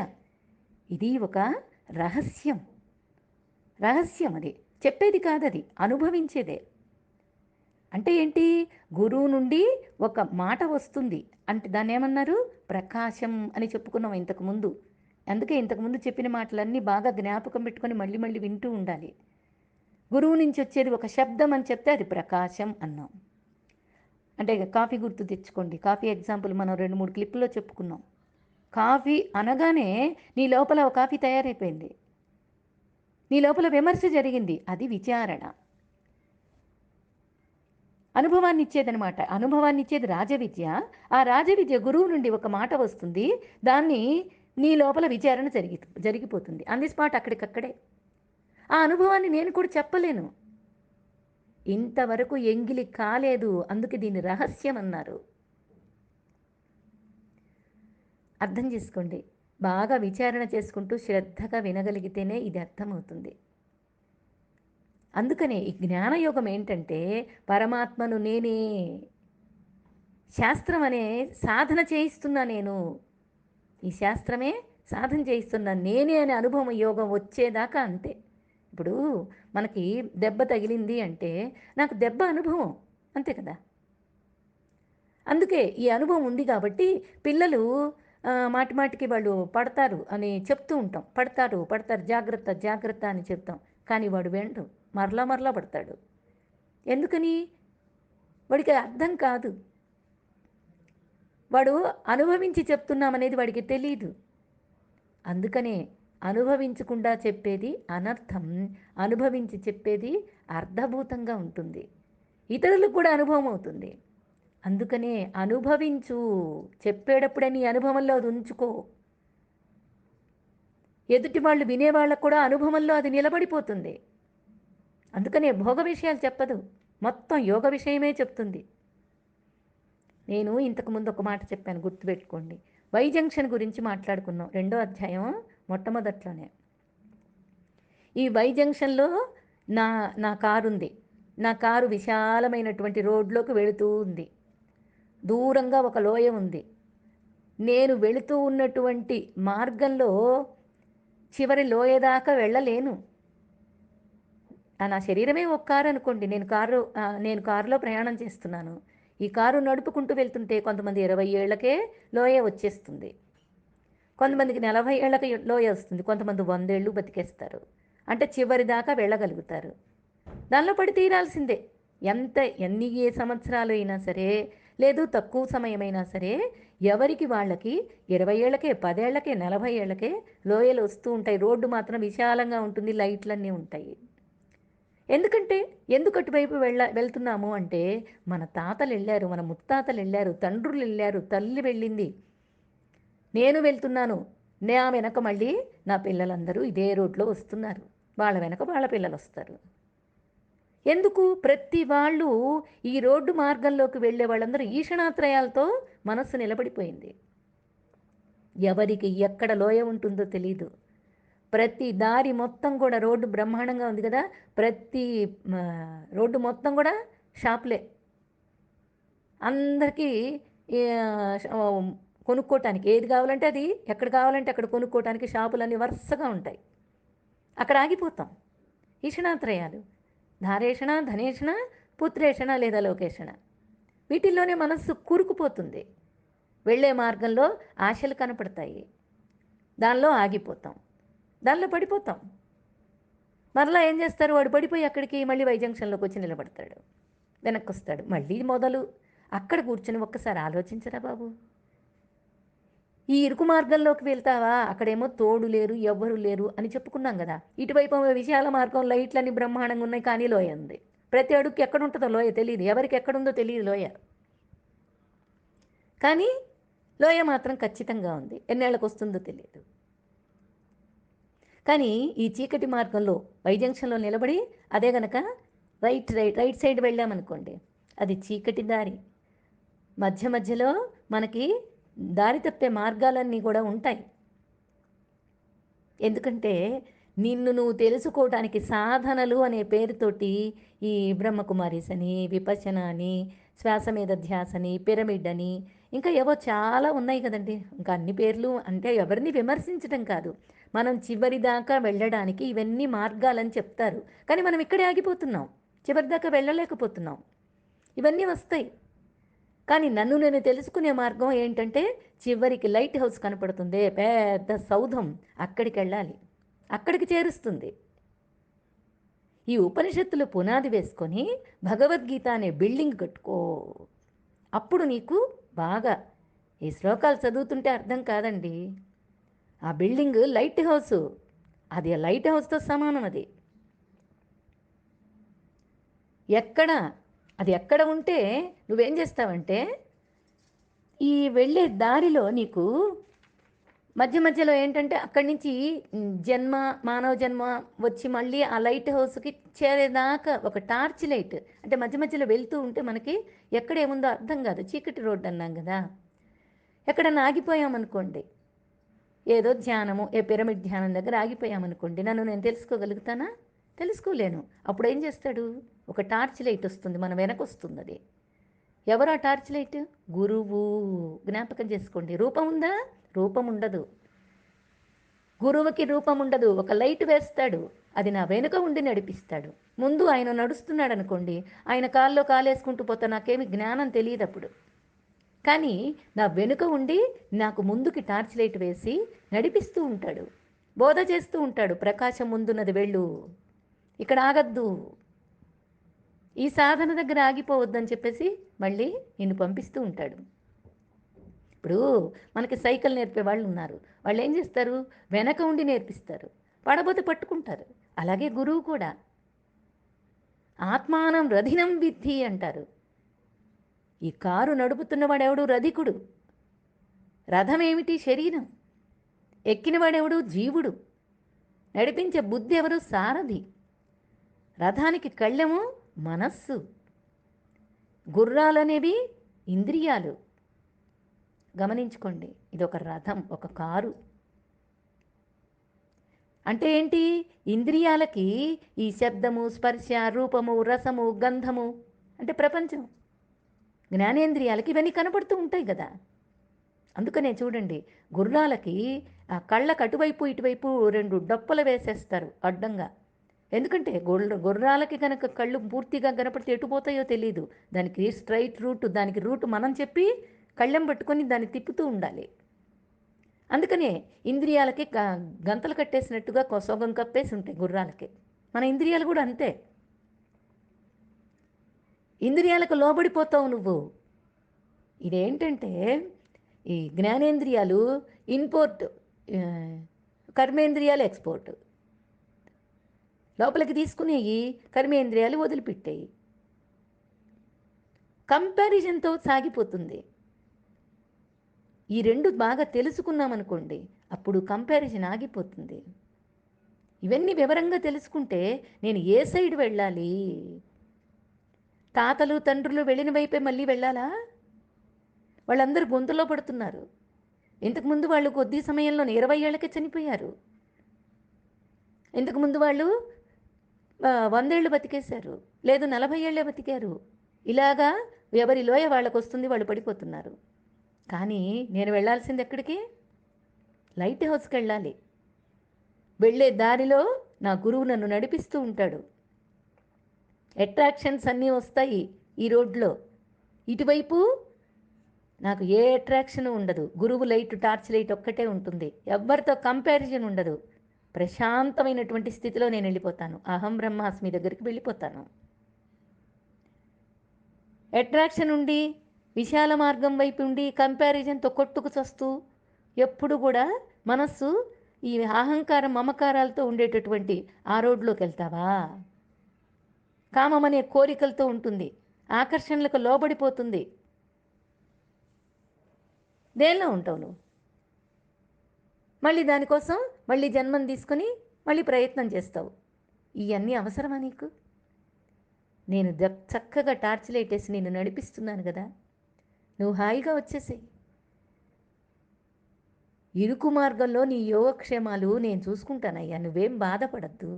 ఇది ఒక రహస్యం. అది చెప్పేది కాదది, అనుభవించేదే. అంటే ఏంటి? గురువు నుండి ఒక మాట వస్తుంది అంటే దాన్ని ఏమన్నారు? ప్రకాశం అని చెప్పుకున్నాం ఇంతకుముందు. అందుకే ఇంతకుముందు చెప్పిన మాటలన్నీ బాగా జ్ఞాపకం పెట్టుకొని మళ్ళీ మళ్ళీ వింటూ ఉండాలి. గురువు నుంచి వచ్చేది ఒక శబ్దం అని చెప్తే అది ప్రకాశం అన్నాం. అంటే కాఫీ గుర్తు తెచ్చుకోండి. కాఫీ ఎగ్జాంపుల్ మనం 2-3 క్లిప్పుల్లో చెప్పుకున్నాం. కాఫీ అనగానే నీ లోపల ఒక కాఫీ తయారైపోయింది, నీ లోపల విమర్శ జరిగింది, అది విచారణ. అనుభవాన్ని ఇచ్చేదనమాట. అనుభవాన్ని ఇచ్చేది రాజవిద్య. ఆ రాజవిద్య గురువు నుండి ఒక మాట వస్తుంది, దాన్ని నీ లోపల విచారణ జరిగిపోతుంది ఆన్ ది స్పాట్, అక్కడికక్కడే. ఆ అనుభవాన్ని నేను కూడా చెప్పలేను, ఇంతవరకు ఎంగిలి కాలేదు, అందుకే దీన్ని రహస్యం అన్నారు. అర్థం చేసుకోండి. బాగా విచారణ చేసుకుంటూ శ్రద్ధగా వినగలిగితేనే ఇది అర్థమవుతుంది. అందుకనే ఈ జ్ఞానయోగం ఏంటంటే పరమాత్మను నేనే, శాస్త్రం అనే సాధన చేయిస్తున్నా నేను, ఈ శాస్త్రమే సాధన చేయిస్తున్నా నేనే అనే అనుభవం యోగం వచ్చేదాకా అంతే. ఇప్పుడు మనకి దెబ్బ తగిలింది అంటే నాకు దెబ్బ అనుభవం, అంతే కదా. అందుకే ఈ అనుభవం ఉంది కాబట్టి పిల్లలు మాటి మాటికి వాళ్ళు పడతారు అని చెప్తూ ఉంటాం, పడతారు జాగ్రత్త జాగ్రత్త అని చెప్తాం, కానీ వాడు వెండు మరలా పడతాడు. ఎందుకని? వాడికి అర్థం కాదు, వాడు అనుభవించి చెప్తున్నామనేది వాడికి తెలీదు. అందుకనే అనుభవించకుండా చెప్పేది అనర్థం, అనుభవించి చెప్పేది అర్థభూతంగా ఉంటుంది, ఇతరులకు కూడా అనుభవం అవుతుంది. అందుకనే అనుభవించు. చెప్పేటప్పుడే నీ అనుభవంలో అది ఉంచుకో. ఎదుటి వాళ్ళు వినేవాళ్ళకు కూడా అనుభవంలో అది నిలబడిపోతుంది. అందుకనే భోగ విషయాలు చెప్పదు, మొత్తం యోగ విషయమే చెప్తుంది. నేను ఇంతకుముందు ఒక మాట చెప్పాను, గుర్తుపెట్టుకోండి. వై జంక్షన్ గురించి మాట్లాడుకున్నాం 2వ అధ్యాయం మొట్టమొదట్లోనే. ఈ వై జంక్షన్లో నా నా కారు ఉంది. నా కారు విశాలమైనటువంటి రోడ్లోకి వెళుతూ ఉంది. దూరంగా ఒక లోయ ఉంది. నేను వెళుతూ ఉన్నటువంటి మార్గంలో చివరి లోయ దాకా వెళ్ళలేను. నా శరీరమే ఒక కారు అనుకోండి. నేను కారులో ప్రయాణం చేస్తున్నాను. ఈ కారు నడుపుకుంటూ వెళ్తుంటే కొంతమంది 20 ఏళ్లకే లోయ వచ్చేస్తుంది. కొంతమందికి 40 ఏళ్లకి లోయ వస్తుంది. కొంతమంది 100 ఏళ్ళు బతికేస్తారు. అంటే చివరి దాకా వెళ్ళగలుగుతారు. దానిలో పడి తీరాల్సిందే. ఎన్ని సంవత్సరాలు అయినా సరే, లేదు తక్కువ సమయమైనా సరే, ఎవరికి వాళ్ళకి 20 ఏళ్లకే, 10 ఏళ్లకే, 40 ఏళ్లకే లోయలు వస్తూ ఉంటాయి. రోడ్డు మాత్రం విశాలంగా ఉంటుంది, లైట్లన్నీ ఉంటాయి. ఎందుకంటే ఎందుకు అటువైపు వెళ్తున్నాము అంటే, మన తాతలు వెళ్ళారు, మన ముత్తాతలు వెళ్ళారు, తండ్రులు వెళ్ళారు, తల్లి వెళ్ళింది, నేను వెళ్తున్నాను. నా వెనక మళ్ళీ నా పిల్లలందరూ ఇదే రోడ్లో వస్తున్నారు. వాళ్ళ వెనక వాళ్ళ పిల్లలు వస్తారు. ఎందుకు ప్రతి వాళ్ళు ఈ రోడ్డు మార్గంలోకి వెళ్ళే వాళ్ళందరూ ఈషణాత్రయాలతో మనస్సు నిలబడిపోయింది. ఎవరికి ఎక్కడ లోయ ఉంటుందో తెలీదు. ప్రతి దారి మొత్తం కూడా రోడ్డు బ్రహ్మాండంగా ఉంది కదా, ప్రతి రోడ్డు మొత్తం కూడా షాపులే. అందరికీ కొనుక్కోవటానికి ఏది కావాలంటే అది, ఎక్కడ కావాలంటే అక్కడ కొనుక్కోవటానికి షాపులన్నీ వరుసగా ఉంటాయి. అక్కడ ఆగిపోతాం. ఈషణాత్రయాలు, ధారేషణ, ధనేషణ, పుత్రేషణ లేదా లోకేషణ, వీటిల్లోనే మనస్సు కూరుకుపోతుంది. వెళ్ళే మార్గంలో ఆశలు కనపడతాయి, దానిలో ఆగిపోతాం, దానిలో పడిపోతాం. మరలా ఏం చేస్తారు, వాడు పడిపోయి అక్కడికి మళ్ళీ వై జంక్షన్లోకి వచ్చి నిలబడతాడు, వెనక్కి వస్తాడు, మళ్ళీ మొదలు. అక్కడ కూర్చొని ఒక్కసారి ఆలోచించరా బాబు, ఈ ఇరుకు మార్గంలోకి వెళ్తావా, అక్కడేమో తోడు లేరు, ఎవ్వరు లేరు అని చెప్పుకున్నాం కదా. ఇటువైపు విశాల మార్గం, లైట్లన్నీ బ్రహ్మాండంగా ఉన్నాయి, కానీ లోయ ఉంది. ప్రతి అడుగుకి ఎక్కడుంటుందో లోయ తెలియదు, ఎవరికి ఎక్కడుందో తెలియదు లోయ, కానీ లోయ మాత్రం ఖచ్చితంగా ఉంది, ఎన్నేళ్ళకు వస్తుందో తెలియదు. కానీ ఈ చీకటి మార్గంలో వై జంక్షన్లో నిలబడి అదే గనక రైట్ సైడ్ వెళ్ళామనుకోండి, అది చీకటి దారి. మధ్య మధ్యలో మనకి దారి తప్పే మార్గాలన్నీ కూడా ఉంటాయి. ఎందుకంటే నిన్ను నువ్వు తెలుసుకోవడానికి సాధనలు అనే పేరుతోటి ఈ బ్రహ్మకుమారీస్ అని, విపశన అని, శ్వాస మీద ధ్యాసని, పిరమిడ్ అని, ఇంకా ఏవో చాలా ఉన్నాయి కదండి. ఇంకా అన్ని పేర్లు అంటే ఎవరిని విమర్శించడం కాదు, మనం చివరి దాకా వెళ్ళడానికి ఇవన్నీ మార్గాలని చెప్తారు. కానీ మనం ఇక్కడే ఆగిపోతున్నాం, చివరి దాకా వెళ్ళలేకపోతున్నాం. ఇవన్నీ వస్తాయి, కానీ నన్ను నేను తెలుసుకునే మార్గం ఏంటంటే, చివరికి లైట్ హౌస్ కనపడుతుంది, పెద్ద సౌధం, అక్కడికి వెళ్ళాలి, అక్కడికి చేరుస్తుంది. ఈ ఉపనిషత్తులు పునాది వేసుకొని భగవద్గీత అనే బిల్డింగ్ కట్టుకో. అప్పుడు నీకు బాగా ఈ శ్లోకాలు చదువుతుంటే అర్థం కాదండి. ఆ బిల్డింగ్ లైట్ హౌస్, అది లైట్ హౌస్తో సమానం. అది ఎక్కడ ఉంటే నువ్వేం చేస్తావంటే, ఈ వెళ్ళే దారిలో నీకు మధ్య మధ్యలో ఏంటంటే అక్కడి నుంచి మానవ జన్మ వచ్చి మళ్ళీ ఆ లైట్ హౌస్కి చేరేదాకా ఒక టార్చ్ లైట్, అంటే మధ్య మధ్యలో వెళ్తూ ఉంటే మనకి ఎక్కడేముందో అర్థం కాదు, చీకటి రోడ్డు అన్నాం కదా. ఎక్కడన్నా ఆగిపోయామనుకోండి, ఏదో ధ్యానము, పిరమిడ్ ధ్యానం దగ్గర ఆగిపోయామనుకోండి, నన్ను నేను తెలుసుకోగలుగుతానా? తెలుసుకోలేను. అప్పుడు ఏం చేస్తాడు, ఒక టార్చ్ లైట్ వస్తుంది, మన వెనక వస్తుంది. అది ఎవరు ఆ టార్చ్ లైట్? గురువు. జ్ఞాపకం చేసుకోండి. రూపం ఉందా? రూపం ఉండదు. గురువుకి రూపం ఉండదు. ఒక లైట్ వేస్తాడు, అది నా వెనుక ఉండి నడిపిస్తాడు. ముందు ఆయన నడుస్తున్నాడు అనుకోండి, ఆయన కాల్లో కాలేసుకుంటూ పోతా, నాకేమి జ్ఞానం తెలియదు అప్పుడు. కానీ నా వెనుక ఉండి నాకు ముందుకి టార్చ్ లైట్ వేసి నడిపిస్తూ ఉంటాడు, బోధ చేస్తూ ఉంటాడు. ప్రకాశం ముందున్నది వెళ్ళు, ఇక్కడ ఆగద్దు, ఈ సాధన దగ్గర ఆగిపోవద్దని చెప్పేసి మళ్ళీ నిన్ను పంపిస్తూ ఉంటాడు. ఇప్పుడు మనకి సైకిల్ నేర్పే వాళ్ళు ఉన్నారు, వాళ్ళు ఏం చేస్తారు, వెనక ఉండి నేర్పిస్తారు, పడబోతే పట్టుకుంటారు. అలాగే గురువు కూడా ఆత్మానం రథినం విద్ధి అంటారు. ఈ కారు నడుపుతున్నవాడెవడు? రధికుడు. రథం ఏమిటి? శరీరం. ఎక్కినవాడెవడు? జీవుడు. నడిపించే బుద్ధి ఎవరు? సారథి. రథానికి కళ్ళెము మనస్సు. గుర్రాలనేవి ఇంద్రియాలు. గమనించుకోండి, ఇది ఒక రథం, ఒక కారు. అంటే ఏంటి? ఇంద్రియాలకి ఈ శబ్దము, స్పర్శ, రూపము, రసము, గంధము అంటే ప్రపంచం. జ్ఞానేంద్రియాలకి ఇవన్నీ కనపడుతూ ఉంటాయి కదా. అందుకనే చూడండి, గుర్రాలకి ఆ కళ్ళకు అటువైపు ఇటువైపు 2 డొప్పలు వేసేస్తారు అడ్డంగా. ఎందుకంటే గుర్రాలకి కనుక కళ్ళు పూర్తిగా కనపడితే ఎటు పోతాయో తెలియదు. దానికి స్ట్రైట్ రూట్, దానికి రూట్ మనం చెప్పి కళ్ళెం పట్టుకొని దాన్ని తిప్పుతూ ఉండాలి. అందుకనే ఇంద్రియాలకి గంతలు కట్టేసినట్టుగా సొగం కప్పేసి ఉంటాయి గుర్రాలకి. మన ఇంద్రియాలు కూడా అంతే. ఇంద్రియాలకు లోబడిపోతావు నువ్వు. ఇదేంటంటే ఈ జ్ఞానేంద్రియాలు ఇంపోర్ట్, కర్మేంద్రియాలు ఎక్స్పోర్ట్. లోపలికి తీసుకునేవి, కర్మేంద్రియాలు వదిలిపెట్టాయి. కంపారిజన్తో సాగిపోతుంది. ఈ 2 బాగా తెలుసుకున్నామనుకోండి, అప్పుడు కంపారిజన్ ఆగిపోతుంది. ఇవన్నీ వివరంగా తెలుసుకుంటే నేను ఏ సైడ్ వెళ్ళాలి? తాతలు తండ్రులు వెళ్ళిన వైపే మళ్ళీ వెళ్ళాలా? వాళ్ళందరూ గొంతులో పడుతున్నారు. ఇంతకుముందు వాళ్ళు కొద్ది సమయంలోనే 20 ఏళ్ళకే చనిపోయారు. ఇంతకుముందు వాళ్ళు 100 ఏళ్ళు బతికేశారు, లేదు 40 ఏళ్ళే బతికారు. ఇలాగా ఎవరి లోయ వాళ్ళకు వస్తుంది, వాళ్ళు పడిపోతున్నారు. కానీ నేను వెళ్ళాల్సింది ఎక్కడికి? లైట్ హౌస్కి వెళ్ళాలి. వెళ్ళే దారిలో నా గురువు నన్ను నడిపిస్తూ ఉంటాడు. అట్రాక్షన్స్ అన్నీ వస్తాయి ఈ రోడ్లో. ఇటువైపు నాకు ఏ అట్రాక్షన్ ఉండదు. గురువు లైట్, టార్చ్ లైట్ ఒక్కటే ఉంటుంది. ఎవ్వరితో కంపారిజన్ ఉండదు. ప్రశాంతమైనటువంటి స్థితిలో నేను వెళ్ళిపోతాను. అహం బ్రహ్మాస్మి దగ్గరికి వెళ్ళిపోతాను. అట్రాక్షన్ ఉండి విశాల మార్గం వైపు ఉండి కంపారిజన్తో కొట్టుకు చస్తూ ఎప్పుడు కూడా మనస్సు ఈ అహంకారం, మమకారాలతో ఉండేటటువంటి ఆ రోడ్లోకి వెళ్తావా? కామం అనే కోరికలతో ఉంటుంది, ఆకర్షణలకు లోబడిపోతుంది. దేనిలో ఉంటావు నువ్వు? మళ్ళీ దానికోసం మళ్ళీ జన్మం తీసుకొని మళ్ళీ ప్రయత్నం చేస్తావు. ఇవన్నీ అవసరమా నీకు? నేను చక్కగా టార్చ్ లైట్ వేసి నేను నడిపిస్తున్నాను కదా, నువ్వు హాయిగా వచ్చేసేయి. ఇరుకు మార్గంలో నీ యోగక్షేమాలు నేను చూసుకుంటానయ్యా, నువ్వేం బాధపడద్దు.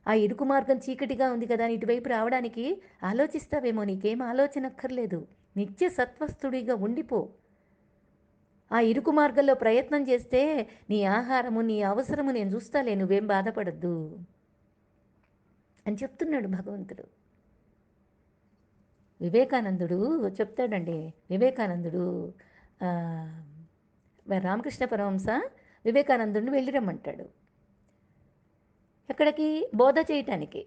ఆ ఇరుకు మార్గం చీకటిగా ఉంది కదా, ఇటువైపు రావడానికి ఆలోచిస్తావేమో, నీకేం ఆలోచన అక్కర్లేదు. నిత్య సత్వస్థుడిగా ఉండిపో. ఆ ఇరుకు మార్గంలో ప్రయత్నం చేస్తే నీ ఆహారము, నీ అవసరము నేను చూస్తాలే, నువ్వేం బాధపడద్దు అని చెప్తున్నాడు భగవంతుడు. వివేకానందుడు చెప్తాడండి. వివేకానందుడు రామకృష్ణ పరమహంస వివేకానందుడిని వెళ్ళి రమ్మంటాడు. ఎక్కడికి? బోధ చేయటానికి.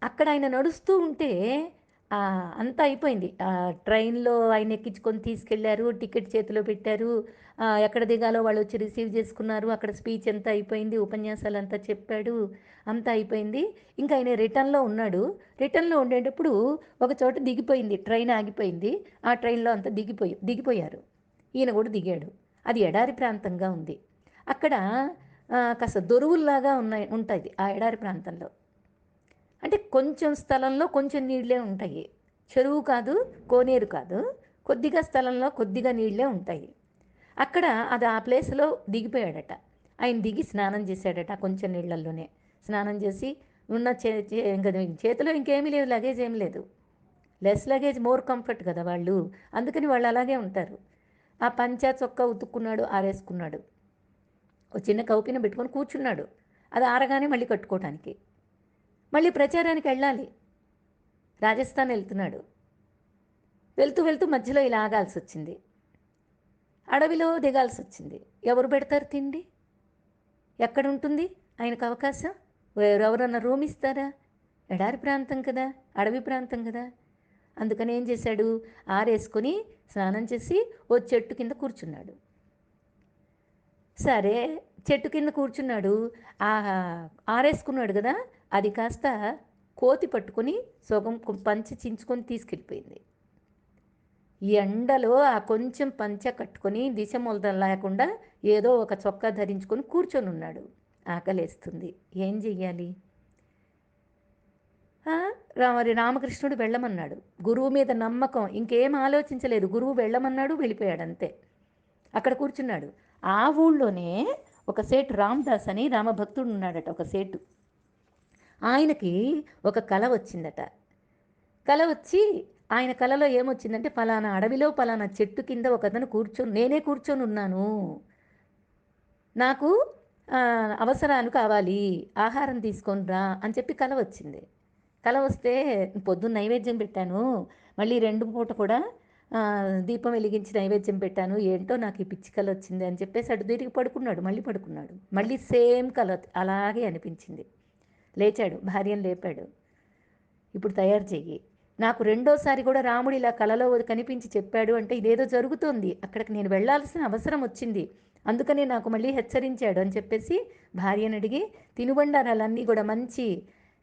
అక్కడ ఆయన నడుస్తూ ఉంటే అంతా అయిపోయింది. ట్రైన్లో ఆయన ఎక్కించుకొని తీసుకెళ్లారు, టికెట్ చేతిలో పెట్టారు. ఎక్కడ దిగాలో వాళ్ళు వచ్చి రిసీవ్ చేసుకున్నారు. అక్కడ స్పీచ్ అంతా అయిపోయింది, ఉపన్యాసాలు అంతా చెప్పాడు, అంతా అయిపోయింది. ఇంకా ఆయన రిటర్న్లో ఉన్నాడు. రిటర్న్లో ఉండేటప్పుడు ఒక చోట దిగిపోయింది, ట్రైన్ ఆగిపోయింది. ఆ ట్రైన్లో అంతా దిగిపోయారు. ఈయన కూడా దిగాడు. అది ఎడారి ప్రాంతంగా ఉంది. అక్కడ కాస్త దొరువుల్లాగా ఉంటుంది ఆ ఎడారి ప్రాంతంలో. అంటే కొంచెం స్థలంలో కొంచెం నీళ్ళే ఉంటాయి. చెరువు కాదు, కోనేరు కాదు, కొద్దిగా స్థలంలో కొద్దిగా నీళ్ళే ఉంటాయి. అక్కడ అది ఆ ప్లేస్లో దిగిపోయాడట. ఆయన దిగి స్నానం చేశాడట కొంచెం నీళ్ళల్లోనే. స్నానం చేసి ఉన్న ఇంకా చేతిలో ఇంకేమీ లేదు, లగేజ్ ఏమీ లేదు. లెస్ లగేజ్ మోర్ కంఫర్ట్ కదా వాళ్ళు, అందుకని వాళ్ళు అలాగే ఉంటారు. ఆ పంచా చొక్కా ఉతుక్కున్నాడు, ఆరేసుకున్నాడు. ఒక చిన్న కౌపిన పెట్టుకొని కూర్చున్నాడు. అది ఆరగానే మళ్ళీ కట్టుకోవటానికి. మళ్ళీ ప్రచారానికి వెళ్ళాలి. రాజస్థాన్ వెళ్తున్నాడు. వెళ్తూ వెళ్తూ మధ్యలో ఇలా ఆగాల్సి వచ్చింది. అడవిలో దిగాల్సి వచ్చింది. ఎవరు పెడతారు తిండి? ఎక్కడుంటుంది ఆయనకు అవకాశం? ఎవరన్నా రూమ్ ఇస్తారా? ఎడారి ప్రాంతం కదా, అడవి ప్రాంతం కదా. అందుకని ఏం చేశాడు? ఆరేసుకొని స్నానం చేసి ఓ చెట్టు కింద కూర్చున్నాడు. సరే, చెట్టు కింద కూర్చున్నాడు. ఆరేసుకున్నాడు కదా, అది కాస్త కోతి పట్టుకొని సగం పంచి చించుకొని తీసుకెళ్ళిపోయింది. ఈ ఎండలో ఆ కొంచెం పంచ కట్టుకొని దిశ మొలత లేకుండా ఏదో ఒక చొక్కా ధరించుకొని కూర్చొని ఉన్నాడు. ఆకలేస్తుంది. ఏం చెయ్యాలి? ఆ! మరి రామకృష్ణుడు వెళ్ళమన్నాడు. గురువు మీద నమ్మకం ఇంకేం ఆలోచించలేదు. గురువు వెళ్ళమన్నాడు, వెళ్ళిపోయాడు అంతే. అక్కడ కూర్చున్నాడు. ఆ ఊళ్ళోనే ఒక సేటు రామదాస్ అని రామభక్తుడు ఉన్నాడట, ఒక సేటు. ఆయనకి ఒక కల వచ్చిందట. కల వచ్చి ఆయన కలలో ఏమొచ్చిందంటే, ఫలానా అడవిలో ఫలానా చెట్టు కింద ఒకతను నేనే కూర్చొని ఉన్నాను. నాకు అవసరాలు కావాలి, ఆహారం తీసుకొని రా అని చెప్పి కల వచ్చింది. కల వస్తే పొద్దున్న నైవేద్యం పెట్టాను, మళ్ళీ 2 పూట కూడా దీపం వెలిగించి నైవేద్యం పెట్టాను, ఏంటో నాకు ఈ పిచ్చి కల వచ్చింది అని చెప్పేసి అటు తిరిగి పడుకున్నాడు. మళ్ళీ పడుకున్నాడు. మళ్ళీ సేమ్ కల అలాగే అనిపించింది. లేచాడు, భార్యను లేపాడు. ఇప్పుడు తయారు చెయ్యి. నాకు రెండోసారి కూడా రాముడు ఇలా కలలో కనిపించి చెప్పాడు అంటే ఇదేదో జరుగుతోంది, అక్కడికి నేను వెళ్ళాల్సిన అవసరం వచ్చింది, అందుకనే నాకు మళ్ళీ హెచ్చరించాడు అని చెప్పేసి భార్యను అడిగి తినుబండారాలన్నీ కూడా మంచి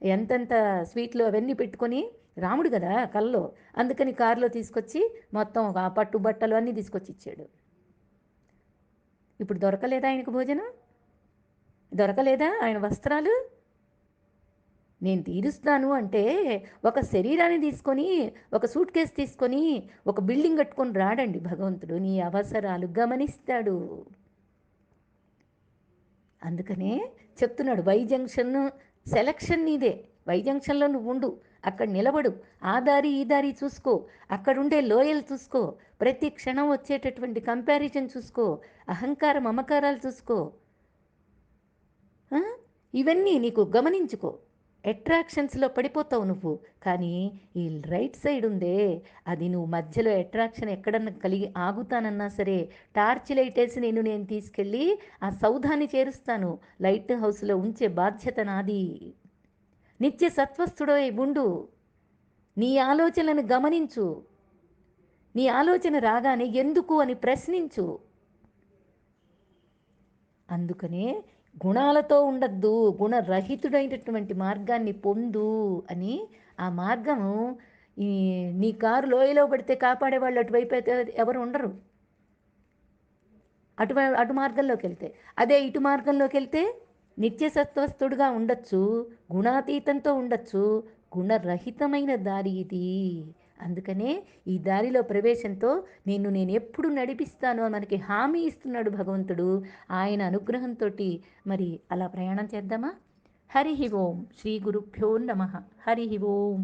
ఎంతెంత స్వీట్లు అవన్నీ పెట్టుకొని, రాముడు కదా కల్లో, అందుకని కారులో తీసుకొచ్చి మొత్తం ఆ పట్టు బట్టలు అన్నీ తీసుకొచ్చి ఇచ్చాడు. ఇప్పుడు దొరకలేదా ఆయనకు భోజనం? దొరకలేదా ఆయన వస్త్రాలు? నేను తీరుస్తాను అంటే ఒక శరీరాన్ని తీసుకొని, ఒక సూట్ కేస్ తీసుకొని, ఒక బిల్డింగ్ కట్టుకొని రాడండి భగవంతుడు. నీ అవసరాలు గమనిస్తాడు. అందుకనే చెప్తున్నాడు, వై జంక్షన్ సెలక్షన్ నీదే. వై జంక్షన్లో నువ్వు ఉండు, అక్కడ నిలబడు, ఆ దారి ఈ దారి చూసుకో, అక్కడుండే లోయలు చూసుకో, ప్రతి క్షణం వచ్చేటటువంటి కంపారిజన్ చూసుకో, అహంకార మమకారాలు చూసుకో, ఇవన్నీ నీకు గమనించుకో. అట్రాక్షన్స్లో పడిపోతావు నువ్వు. కానీ ఈ రైట్ సైడ్ ఉందే, అది నువ్వు మధ్యలో అట్రాక్షన్ ఎక్కడన్నా కలిగి ఆగుతానన్నా సరే, టార్చ్ లైట్ వేసి నేను తీసుకెళ్ళి ఆ సౌధాన్ని చేరుస్తాను, లైట్ హౌస్లో ఉంచే బాధ్యత నాది. నిత్య సత్వస్థుడై ఉండు, నీ ఆలోచనలను గమనించు, నీ ఆలోచన రాగానే ఎందుకు అని ప్రశ్నించు. అందుకనే గుణాలతో ఉండద్దు, గుణరహితుడైనటువంటి మార్గాన్ని పొందు అని. ఆ మార్గము ఈ నీ కారు లోయలో పడితే కాపాడేవాళ్ళు అటువైపు అయితే ఎవరు ఉండరు, అటు మార్గంలోకి వెళ్తే. అదే ఇటు మార్గంలోకి వెళ్తే నిత్యసత్వస్తుడుగా ఉండొచ్చు, గుణాతీతంతో ఉండొచ్చు, గుణరహితమైన దారి ఇది. అందుకనే ఈ దారిలో ప్రవేశంతో నేను ఎప్పుడు నడిపిస్తాను అని మనకి హామీ ఇస్తున్నాడు భగవంతుడు. ఆయన అనుగ్రహంతో మరి అలా ప్రయాణం చేద్దామా? హరి ఓం శ్రీ గురుభ్యో నమ. హరి ఓం.